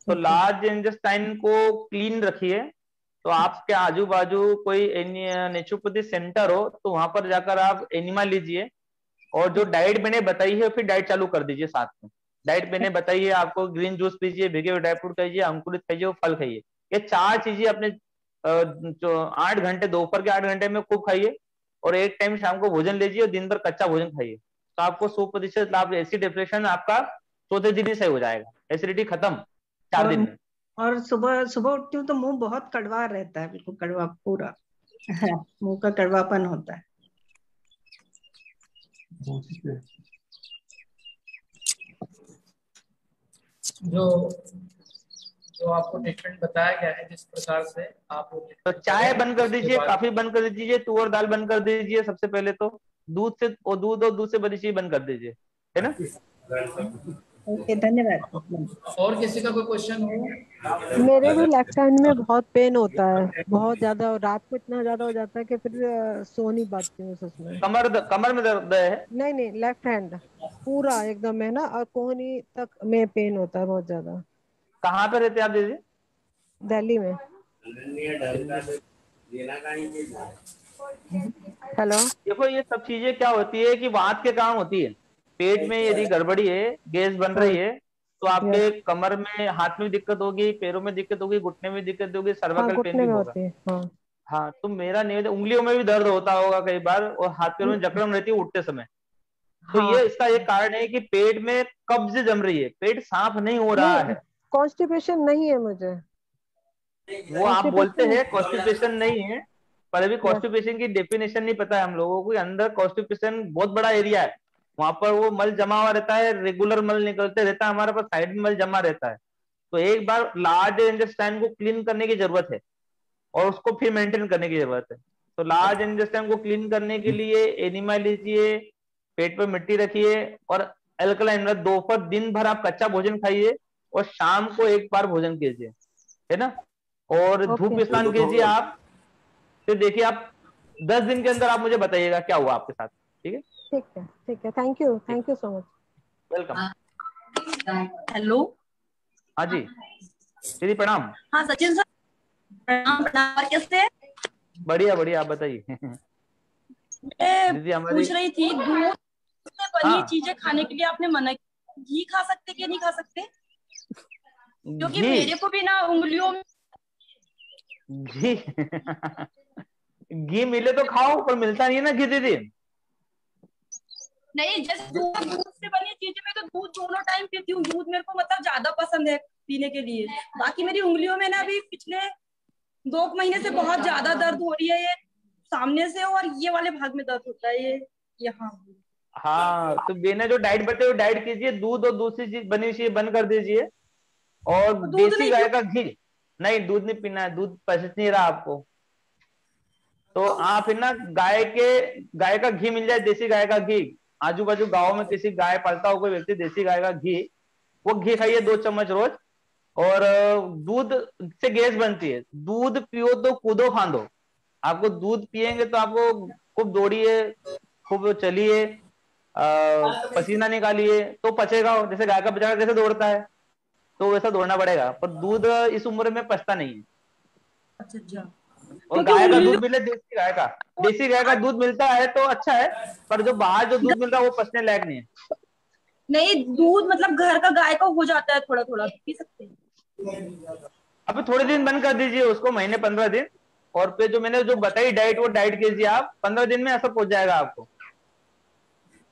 Speaker 2: तो लार्ज इंटेस्टाइन को क्लीन रखिए, तो आपके आजू बाजू कोई नेचुरोपैथी सेंटर हो तो वहां पर जाकर आप एनिमा लीजिए, और जो डाइट मैंने बताई है फिर डाइट चालू कर दीजिए साथ में। डाइट मैंने बताई है आपको, ग्रीन जूस पीजिए, भीगे हुए ड्राई फ्रूट खाइए, अंकुरित खाइए और फल खाइए। ये 4 चीजें अपने जो 8 घंटे, दोपहर के 8 घंटे में खूब खाइए, और एक टाइम शाम को भोजन लीजिए, और दिन भर कच्चा भोजन खाइए, तो आपको 100% लाभ, एसिड डिप्रेशन आपका चौथे दिन ही सही हो जाएगा, एसिडिटी खत्म 4 दिन में।
Speaker 9: और सुबह सुबह उठती हूँ तो मुंह बहुत कड़वा रहता है, बिल्कुल कड़वा पूरा। मुंह का कड़वापन होता है।
Speaker 1: जो आपको ट्रीटमेंट बताया गया है, जिस प्रकार से आप
Speaker 2: तो चाय बंद कर दीजिए, काफी बंद कर दीजिए, तुअर दाल बंद कर दीजिए, सबसे पहले तो दूध और दूध से बनी चीज बंद कर दीजिए, है ना।
Speaker 9: ओके, धन्यवाद।
Speaker 1: और किसी का कोई क्वेश्चन हो?
Speaker 10: मेरे भी लेफ्ट हैंड में बहुत पेन होता है, बहुत ज्यादा, और रात को इतना ज्यादा हो जाता है कि फिर सो नहीं पाती हूँ उसमें।
Speaker 2: कमर में दर्द है?
Speaker 10: नहीं, लेफ्ट हैंड पूरा एकदम है ना, और कोहनी तक में पेन होता है बहुत ज्यादा।
Speaker 2: कहाँ पे रहते हैं आप दीदी?
Speaker 10: दिल्ली में। हेलो।
Speaker 2: देखो ये सब चीजें क्या होती है कि वात के कारण होती है। पेट में यदि गड़बड़ी है, गैस बन रही है, तो आपके कमर में, हाथ में दिक्कत होगी, पैरों में दिक्कत होगी, घुटने में दिक्कत होगी, सर्वाइकल पेन भी होगा। हाँ, तो मेरा निवेदन, उंगलियों में भी दर्द होता होगा कई बार, और हाथ पैरों में जकड़न रहती है उठते समय। तो ये इसका एक कारण है कि पेट में कब्ज जम रही है, पेट साफ नहीं हो रहा है।
Speaker 10: कॉन्स्टिपेशन नहीं है मुझे।
Speaker 2: वो आप बोलते हैं कॉन्स्टिपेशन नहीं है, पर अभी कॉन्स्टिपेशन की डेफिनेशन नहीं पता है हम लोगों को। अंदर कॉन्स्टिपेशन बहुत बड़ा एरिया है, वहां पर वो मल जमा हुआ रहता है, रेगुलर मल निकलते रहता है, हमारे पास साइड में मल जमा रहता है। तो एक बार लार्ज इंटेस्टाइन को क्लीन करने की जरूरत है, और उसको फिर मेंटेन करने की जरूरत है। तो लार्ज इंटेस्टाइन को क्लीन करने के लिए एनिमा लीजिए, पेट पर मिट्टी रखिए, और अल्कलाइन, दोपहर दिन भर आप कच्चा भोजन खाइए, और शाम को एक बार भोजन कीजिए, है ना, और धूप स्नान कीजिए आप। फिर देखिए आप 10 दिन के अंदर आप मुझे बताइएगा क्या हुआ आपके साथ। ठीक है,
Speaker 10: ठीक है, thank you so much.
Speaker 2: Welcome.
Speaker 11: Hello.
Speaker 2: हाँ जी दीदी, प्रणाम।
Speaker 11: हाँ सचिन सर, प्रणाम। कैसे?
Speaker 2: बढ़िया, आप बताइए। दीदी हमारी
Speaker 11: पूछ रही थी, दूध से बनी चीजें खाने के लिए आपने मना, घी खा सकते कि नहीं खा सकते? क्योंकि
Speaker 2: घी
Speaker 11: मेरे को भी ना उंगलियों में
Speaker 2: घी घी मिले तो खाओ, पर मिलता नहीं है ना घी दीदी।
Speaker 11: नहीं, जैसे दूध से बनी चीजें, मैं तो दूध दोनों टाइम पीती हूँ। दूध मेरे को मतलब ज्यादा पसंद है पीने के लिए। बाकी मेरी उंगलियों में ना अभी पिछले 2 महीने से बहुत ज्यादा दर्द हो रही है, ये सामने से और ये वाले भाग में दर्द होता है, ये यहाँ।
Speaker 2: हाँ, तो मैंने जो डाइट बताई वो डाइट कीजिए, दूध और दूसरी चीज बनी हुई चीज बंद कर दीजिए, और
Speaker 11: दूध
Speaker 2: देसी
Speaker 11: नहीं
Speaker 2: गाय का घी। नहीं, दूध नहीं पीना है, दूध पच नहीं रहा आपको, तो आप फिर ना गाय का घी मिल जाए, देसी गाय का घी। आजू बाजू गाँव में किसी गाय पालता हो कोई व्यक्ति, देसी गाय का घी, वो घी खाइए 2 चम्मच रोज। और दूध से गैस बनती है, दूध पियो तो कूदो फांदो। आपको दूध पिएंगे तो आपको खूब दौड़िए, खूब चलिए, पसीना निकालिए तो पचेगा, जैसे गाय का बच्चा कैसे दौड़ता है तो वैसा दौड़ना पड़ेगा, पर दूध इस उम्र में पचता नहीं है।
Speaker 11: अच्छा।
Speaker 2: और गाय का दूध मिले, देसी गाय का दूध मिलता है तो अच्छा है, पर जो बाहर जो दूध मिलता है वो पचने लायक नहीं है।
Speaker 11: नहीं, दूध मतलब घर का गाय का हो जाता है, थोड़ा थोड़ा पी सकते हैं।
Speaker 2: अभी थोड़े दिन बंद कर दीजिए उसको, महीने 15 दिन, और फिर जो मैंने जो बताई डाइट वो डाइट कीजिए आप। 15 दिन में असर पहुंच जाएगा आपको,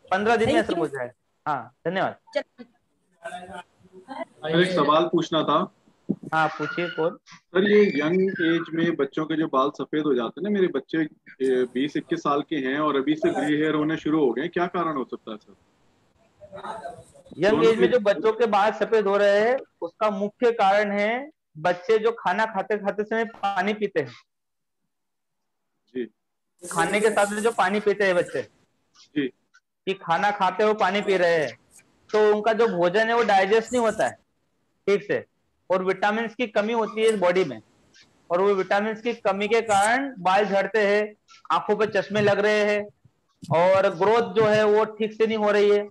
Speaker 2: 15 दिन में असर पहुंच जाएगा। हाँ, धन्यवाद।
Speaker 12: एक सवाल पूछना था।
Speaker 2: हाँ, पूछिए कौन।
Speaker 12: सर, ये यंग एज में बच्चों के जो बाल सफेद हो जाते हैं ना, मेरे बच्चे 20-21 साल के हैं और अभी से ग्रे हेयर होने शुरू हो गए, क्या कारण हो सकता है सर?
Speaker 2: यंग एज में जो बच्चों के बाल सफेद हो रहे हैं उसका मुख्य कारण है बच्चे जो खाना खाते खाते समय पानी पीते हैं
Speaker 12: जी।
Speaker 2: खाने के साथ में जो पानी पीते हैं बच्चे
Speaker 12: जी,
Speaker 2: कि खाना खाते हुए पानी पी रहे हैं, तो उनका जो भोजन है वो डाइजेस्ट नहीं होता है ठीक से, और विटामिन की कमी होती है इस बॉडी में, और वो विटामिन की कमी के कारण बाल झड़ते हैं, आंखों पे चश्मे लग रहे हैं, और ग्रोथ जो है वो ठीक से नहीं हो रही है।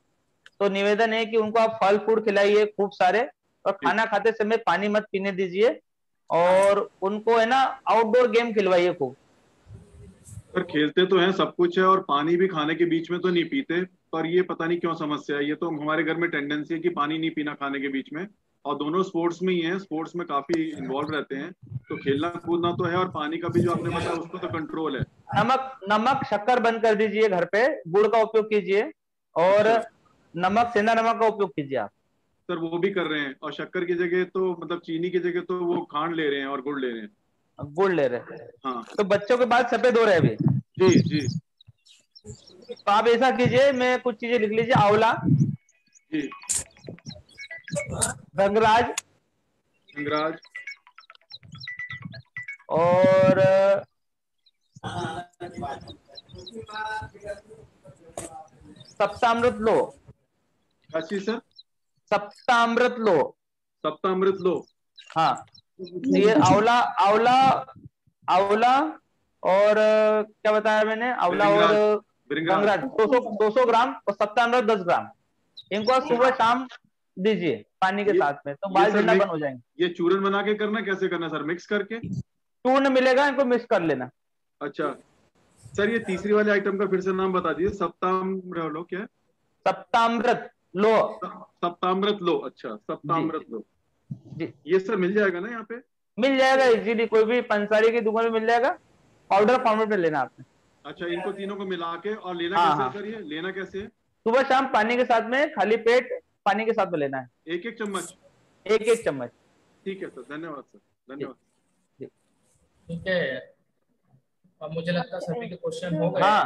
Speaker 2: तो निवेदन है कि उनको आप फल फ्रूट खिलाइए खूब सारे, और खाना खाते समय पानी मत पीने दीजिए, और उनको है ना आउटडोर गेम खिलवाइए खूब।
Speaker 12: सर खेलते तो हैं, सब कुछ है, और पानी भी खाने के बीच में तो नहीं पीते, पर ये पता नहीं क्यों समस्या है। ये तो हमारे घर में टेंडेंसी है कि पानी नहीं पीना खाने के बीच में, और दोनों स्पोर्ट्स में ही हैं, स्पोर्ट्स में काफी इन्वॉल्व रहते हैं, तो खेलना कूदना तो है, और पानी का भी जो आपने बताया उसको तो कंट्रोल है।
Speaker 2: नमक शक्कर बंद कर दीजिए, घर पे गुड़ का उपयोग कीजिए, और नमक सेंधा नमक का उपयोग कीजिए आप।
Speaker 12: सर वो भी कर रहे हैं, और शक्कर की जगह तो मतलब चीनी की जगह तो वो खांड ले रहे हैं और गुड़ ले रहे हैं।
Speaker 2: गुड़ ले रहे हैं।
Speaker 12: हाँ।
Speaker 2: तो बच्चों के बाल सफेद हो रहे हैं अभी।
Speaker 12: जी जी।
Speaker 2: तो आप ऐसा कीजिए, मैं कुछ चीजें लिख लीजिए। आंवला
Speaker 12: जी,
Speaker 2: गंगराज और सप्तामृत लो।
Speaker 12: अच्छी सर,
Speaker 2: सप्तामृत लो। हाँ, ये आंवला और क्या बताया मैंने, आंवला और गंगराज 200 ग्राम, और सप्तामृत 10 ग्राम। इनको आप सुबह शाम दीजिए पानी के साथ में, तो बाल झड़ना बंद हो जाएंगे।
Speaker 12: ये चूरन बना के करना, कैसे करना सर? मिक्स करके
Speaker 2: चूर्ण मिलेगा, इनको मिक्स कर लेना।
Speaker 12: अच्छा सर, ये तीसरी वाले आइटम का फिर से नाम बता दीजिए। सप्तामृत क्या है?
Speaker 2: सप्तामृत लो।
Speaker 12: सप्तामृत लो। अच्छा, सप्तामृत लो
Speaker 2: जी।
Speaker 12: ये सर मिल जाएगा ना यहाँ पे?
Speaker 2: मिल जाएगा इजीली, कोई भी पंसारी की दुकान में मिल जाएगा, पाउडर फॉर्मेट में लेना आपने।
Speaker 12: अच्छा, इनको तीनों को मिला के, और लेना कैसे है सर? ये लेना कैसे है?
Speaker 2: सुबह शाम पानी के साथ में, खाली पेट पानी के साथ में लेना है।
Speaker 12: 1-1 चम्मच?
Speaker 2: 1-1 चम्मच।
Speaker 12: ठीक है सर, धन्यवाद सर, धन्यवाद।
Speaker 1: ठीक है, अब मुझे लगता है सभी के क्वेश्चन हो गए।
Speaker 2: हाँ,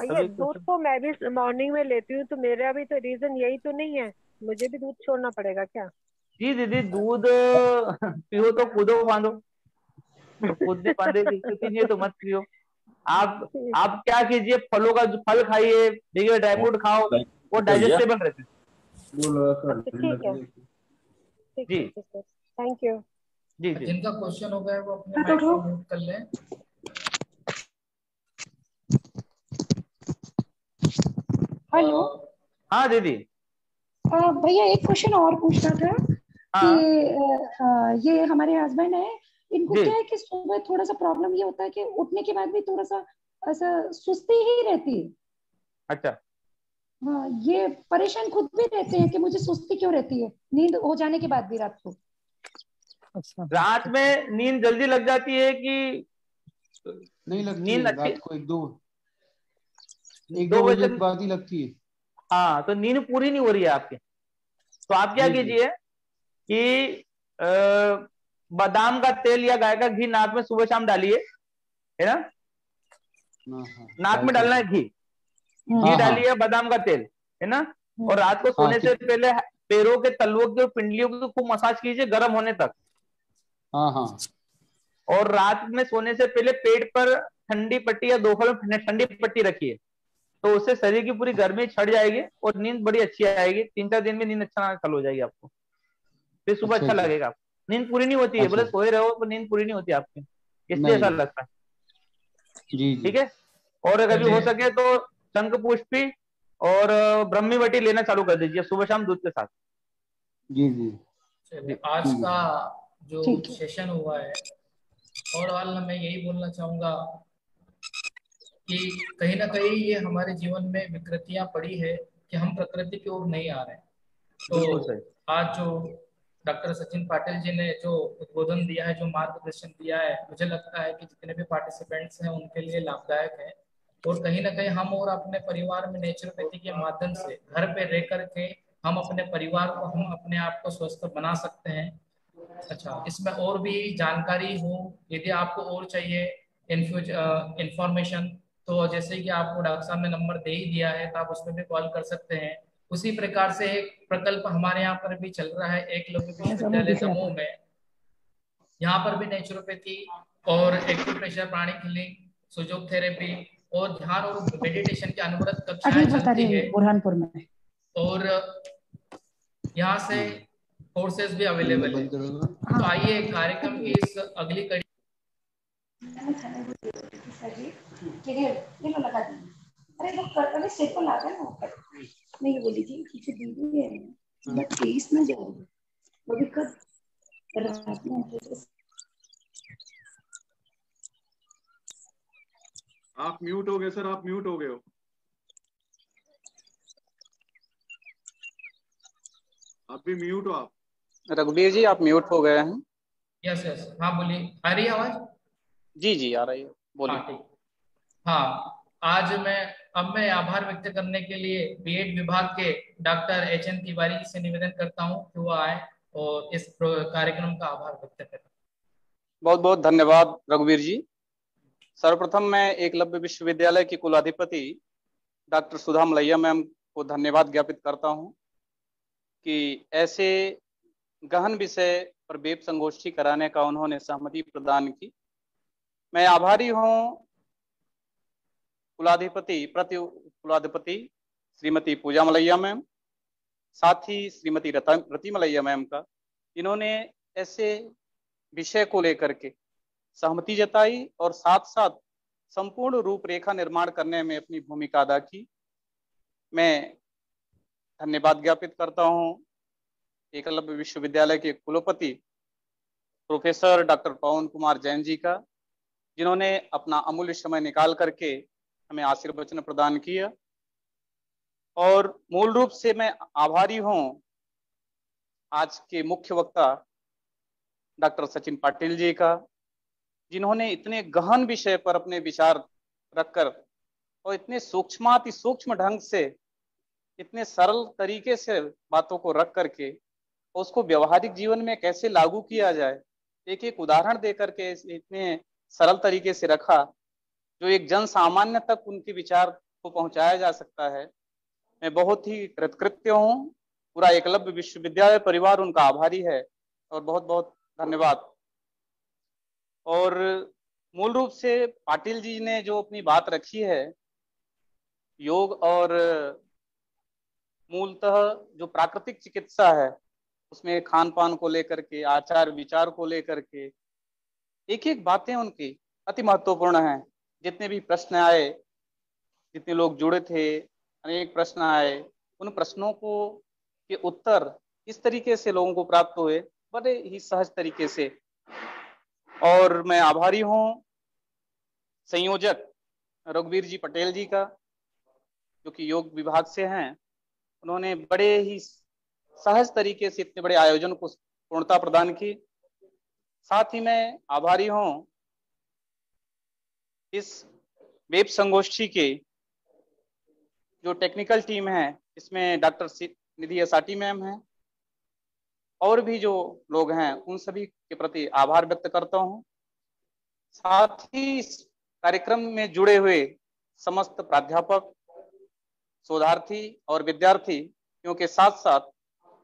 Speaker 10: ये दूध तो मैं भी मॉर्निंग में लेती हूँ, तो मेरा भी तो रीजन यही तो नहीं है, मुझे भी दूध छोड़ना पड़ेगा क्या?
Speaker 2: जी दीदी, दूध पियो तो कूदो बांधो, तो कूदने बांधे पीजिए तो मत पियो। आप क्या कीजिए, फलों का फल खाइए, देखिए ड्राई फ्रूट खाओ, वो डाइजेस्टेबल रहते हैं।
Speaker 10: ठीक है,
Speaker 2: जी,
Speaker 10: थैंक यू।
Speaker 2: जी।
Speaker 1: जिनका क्वेश्चन हो गया है वो अपने माइक को म्यूट कर लें।
Speaker 6: हेलो।
Speaker 2: हाँ दीदी।
Speaker 6: भैया एक क्वेश्चन और पूछना था कि ये हमारे हस्बैंड है, इनको क्या है कि सुबह थोड़ा सा प्रॉब्लम ये होता है कि उठने के बाद भी थोड़ा सा ऐसा सुस्ती ही रहती है।
Speaker 2: अच्छा।
Speaker 6: हाँ, ये परेशान खुद भी रहते हैं कि मुझे सुस्ती क्यों रहती है नींद हो जाने के बाद भी रात को।
Speaker 10: अच्छा,
Speaker 2: रात में नींद जल्दी लग जाती है कि
Speaker 13: नहीं लगती
Speaker 2: नींद
Speaker 13: है,
Speaker 2: अच्छी?
Speaker 13: रात को 1-2
Speaker 2: 2
Speaker 13: बजे
Speaker 2: बजे
Speaker 13: के बाद ही लगती है।
Speaker 2: हाँ, तो नींद पूरी नहीं हो रही है आपकी। तो आप क्या
Speaker 13: जी जी।
Speaker 2: कीजिए कि बादाम का तेल या गाय का घी नाक में सुबह शाम डालिए, है ना? नाक में डालना है घी, घी डालिए, बादाम का तेल, है ना? और रात को सोने से पहले पैरों के तलवों की और पिंडलियों की खूब मसाज कीजिए गर्म होने तक।
Speaker 13: हाँ हाँ।
Speaker 2: और रात में सोने से पहले पेट पर ठंडी पट्टी या दोपहर में ठंडी पट्टी रखिए, तो उससे शरीर की पूरी गर्मी छट जाएगी और नींद बड़ी अच्छी आएगी। 3-4 दिन में नींद अच्छा चालू हो जाएगी आपको, फिर सुबह अच्छा लगेगा आपको। नींद पूरी नहीं होती है, बोले सोए रहो तो नींद पूरी नहीं होती आपकी, इसलिए ऐसा लगता है।
Speaker 13: जी
Speaker 2: ठीक है। और अगर भी हो सके तो शंख पुष्पी और ब्रह्मीवटी लेना चालू कर दीजिए सुबह शाम दूध के साथ।
Speaker 13: जी जी।
Speaker 1: आज का जो सेशन हुआ है, और वाल मैं यही बोलना चाहूंगा कि कहीं ना कहीं ये हमारे जीवन में विकृतियां पड़ी है कि हम प्रकृति की ओर नहीं आ रहे। तो आज जो डॉक्टर सचिन पाटिल जी ने जो उद्बोधन दिया है, जो मार्गदर्शन दिया है, मुझे लगता है कि जितने भी पार्टिसिपेंट्स हैं उनके लिए लाभदायक है। और कहीं ना कहीं हम और अपने परिवार में नेचुरोपैथी के माध्यम से घर पे रह करके हम अपने परिवार को, हम अपने आप को स्वस्थ बना सकते हैं। अच्छा, इसमें और भी जानकारी हो, यदि आपको और चाहिए इंफॉर्मेशन, तो जैसे कि आपको डॉक्टर साहब ने नंबर दे ही दिया है, तो आप उसमें भी कॉल कर सकते हैं। उसी प्रकार से एक प्रकल्प हमारे यहाँ पर भी चल रहा है एकलव्य विश्वविद्यालय दमोह में। यहाँ पर भी नेचुरोपैथी और एक्यूप्रेशर, प्राणिक हीलिंग, सुजोग थेरेपी और ध्यान और मेडिटेशन की अनवरत कक्षाएं चलती है
Speaker 6: बुरहानपुर में।
Speaker 1: और यहाँ से कोर्सेज भी अवेलेबल है। तो आइए कार्यक्रम की इस अगली कड़ी
Speaker 6: अरे वो अरे सिर को लाता ना ऊपर। मैं ये बोली थी पीछे दीदी है, बट तेईस में जाओगे वो भी कब रात में।
Speaker 12: आप म्यूट हो गए सर, आप म्यूट हो गए हो। आप भी म्यूट हो। आप
Speaker 7: रघुवीर जी आप म्यूट हो गए हैं।
Speaker 1: यस यस, हाँ बोलिए, आ रही है आवाज?
Speaker 7: जी जी आ रही है, बोलिए।
Speaker 1: हाँ ठीक। हाँ, आज मैं आभार व्यक्त करने के लिए बीएड विभाग के डॉक्टर एचएन तिवारी जी से निवेदन करता हूँ कि वो आए और इस कार्यक्रम का आभार व्यक्त करें।
Speaker 7: बहुत बहुत धन्यवाद रघुवीर जी। सर्वप्रथम मैं एकलव्य विश्वविद्यालय की कुलाधिपति डॉक्टर सुधा मलैया मैम को धन्यवाद ज्ञापित करता हूँ कि ऐसे गहन विषय पर वेब संगोष्ठी कराने का उन्होंने सहमति प्रदान की। मैं आभारी हूँ कुलाधिपति श्रीमती पूजा मलैया मैम, साथ ही श्रीमती रति मलैया मैम का, जिन्होंने ऐसे विषय को लेकर के सहमति जताई और साथ साथ संपूर्ण रूपरेखा निर्माण करने में अपनी भूमिका अदा की। मैं धन्यवाद ज्ञापित करता हूं एकलव्य विश्वविद्यालय के कुलपति प्रोफेसर डॉक्टर पवन कुमार जैन जी का, जिन्होंने अपना अमूल्य समय निकाल करके हमें आशीर्वचन प्रदान किया। और मूल रूप से मैं आभारी हूं आज के मुख्य वक्ता डॉक्टर सचिन पाटिल जी का, जिन्होंने इतने गहन विषय पर अपने विचार रखकर और इतने सूक्ष्माति सूक्ष्म ढंग से, इतने सरल तरीके से बातों को रख करके उसको व्यवहारिक जीवन में कैसे लागू किया जाए, एक एक उदाहरण दे करके इतने सरल तरीके से रखा जो एक जन सामान्य तक उनके विचार को पहुंचाया जा सकता है। मैं बहुत ही कृतकृत्य हूँ, पूरा एकलव्य विश्वविद्यालय परिवार उनका आभारी है और बहुत बहुत धन्यवाद। और मूल रूप से पाटिल जी ने जो अपनी बात रखी है, योग और मूलतः जो प्राकृतिक चिकित्सा है उसमें खान पान को लेकर के, आचार विचार को लेकर के एक एक बातें उनकी अति महत्वपूर्ण हैं। जितने भी प्रश्न आए, जितने लोग जुड़े थे, अनेक प्रश्न आए, उन प्रश्नों को के उत्तर इस तरीके से लोगों को प्राप्त हुए, बड़े ही सहज तरीके से। और मैं आभारी हूँ संयोजक रघुवीर जी पटेल जी का, जो कि योग विभाग से हैं। उन्होंने बड़े ही सहज तरीके से इतने बड़े आयोजन को पूर्णता प्रदान की। साथ ही मैं आभारी हूं इस वेब संगोष्ठी के जो टेक्निकल टीम है, इसमें डॉक्टर निधि एसाटी मैम हैं और भी जो लोग हैं, उन सभी के प्रति आभार व्यक्त करता हूं। साथ ही इस कार्यक्रम में जुड़े हुए समस्त प्राध्यापक, शोधार्थी और विद्यार्थी, क्योंकि साथ साथ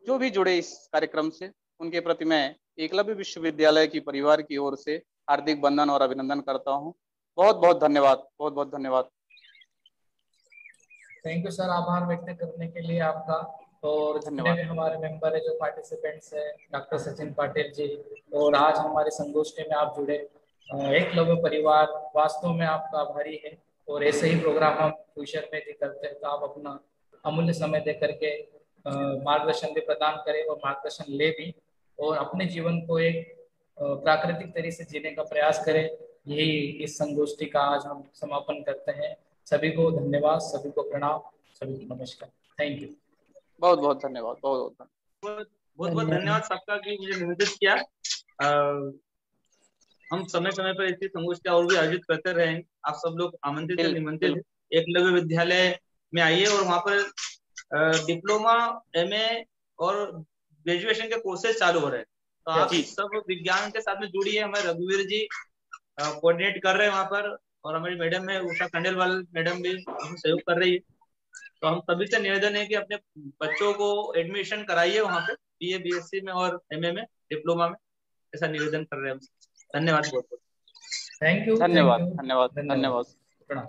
Speaker 7: जो भी जुड़े इस कार्यक्रम से, उनके प्रति मैं एकलव्य विश्वविद्यालय की परिवार की ओर से हार्दिक वंदन और अभिनंदन करता हूं। बहुत बहुत धन्यवाद, बहुत बहुत धन्यवाद।
Speaker 1: थैंक यू सर, आभार व्यक्त करने के लिए आपका। और जितने भी हमारे मेंबर है, जो पार्टिसिपेंट्स है, डॉक्टर सचिन पाटिल जी, और आज हमारे संगोष्ठी में आप जुड़े एकलव्य परिवार, वास्तव में आपका आभारी है। और ऐसे ही प्रोग्राम हम फ्यूचर में भी करते हैं, तो आप अपना अमूल्य समय दे करके मार्गदर्शन भी प्रदान करें और मार्गदर्शन ले भी, और अपने जीवन को एक प्राकृतिक तरीके से जीने का प्रयास करें। यही इस संगोष्ठी का आज हम समापन करते हैं। सभी को धन्यवाद, सभी को प्रणाम, सभी को नमस्कार। Thank you.
Speaker 7: बहुत बहुत धन्यवाद, बहुत बहुत
Speaker 14: बहुत धन्यवाद सबका कि मुझे निमंत्रित किया। हम समय समय पर ऐसी संगोष्ठियां और भी आयोजित करते रहेंगे। आप सब लोग आमंत्रित हैं, निमंत्रित हैं। एकलव्य विद्यालय में आइए और वहाँ पर डिप्लोमा, एमए और ग्रेजुएशन के कोर्सेज चालू हो रहे हैं। तो आप सब विज्ञान के साथ में जुड़िए। हमारे रघुवीर जी कोऑर्डिनेट कर रहे हैं वहाँ पर, और हमारी मैडम है उषा खंडेलवाल मैडम भी सहयोग कर रही है। तो हम सभी से निवेदन है कि अपने बच्चों को एडमिशन कराइए वहाँ पे, बीए, बीएससी में और एमए में, डिप्लोमा में। ऐसा निवेदन कर रहे हैं हम। धन्यवाद बहुत बहुत।
Speaker 1: Thank you.
Speaker 7: धन्यवाद, धन्यवाद, धन्यवाद।
Speaker 1: प्रणाम।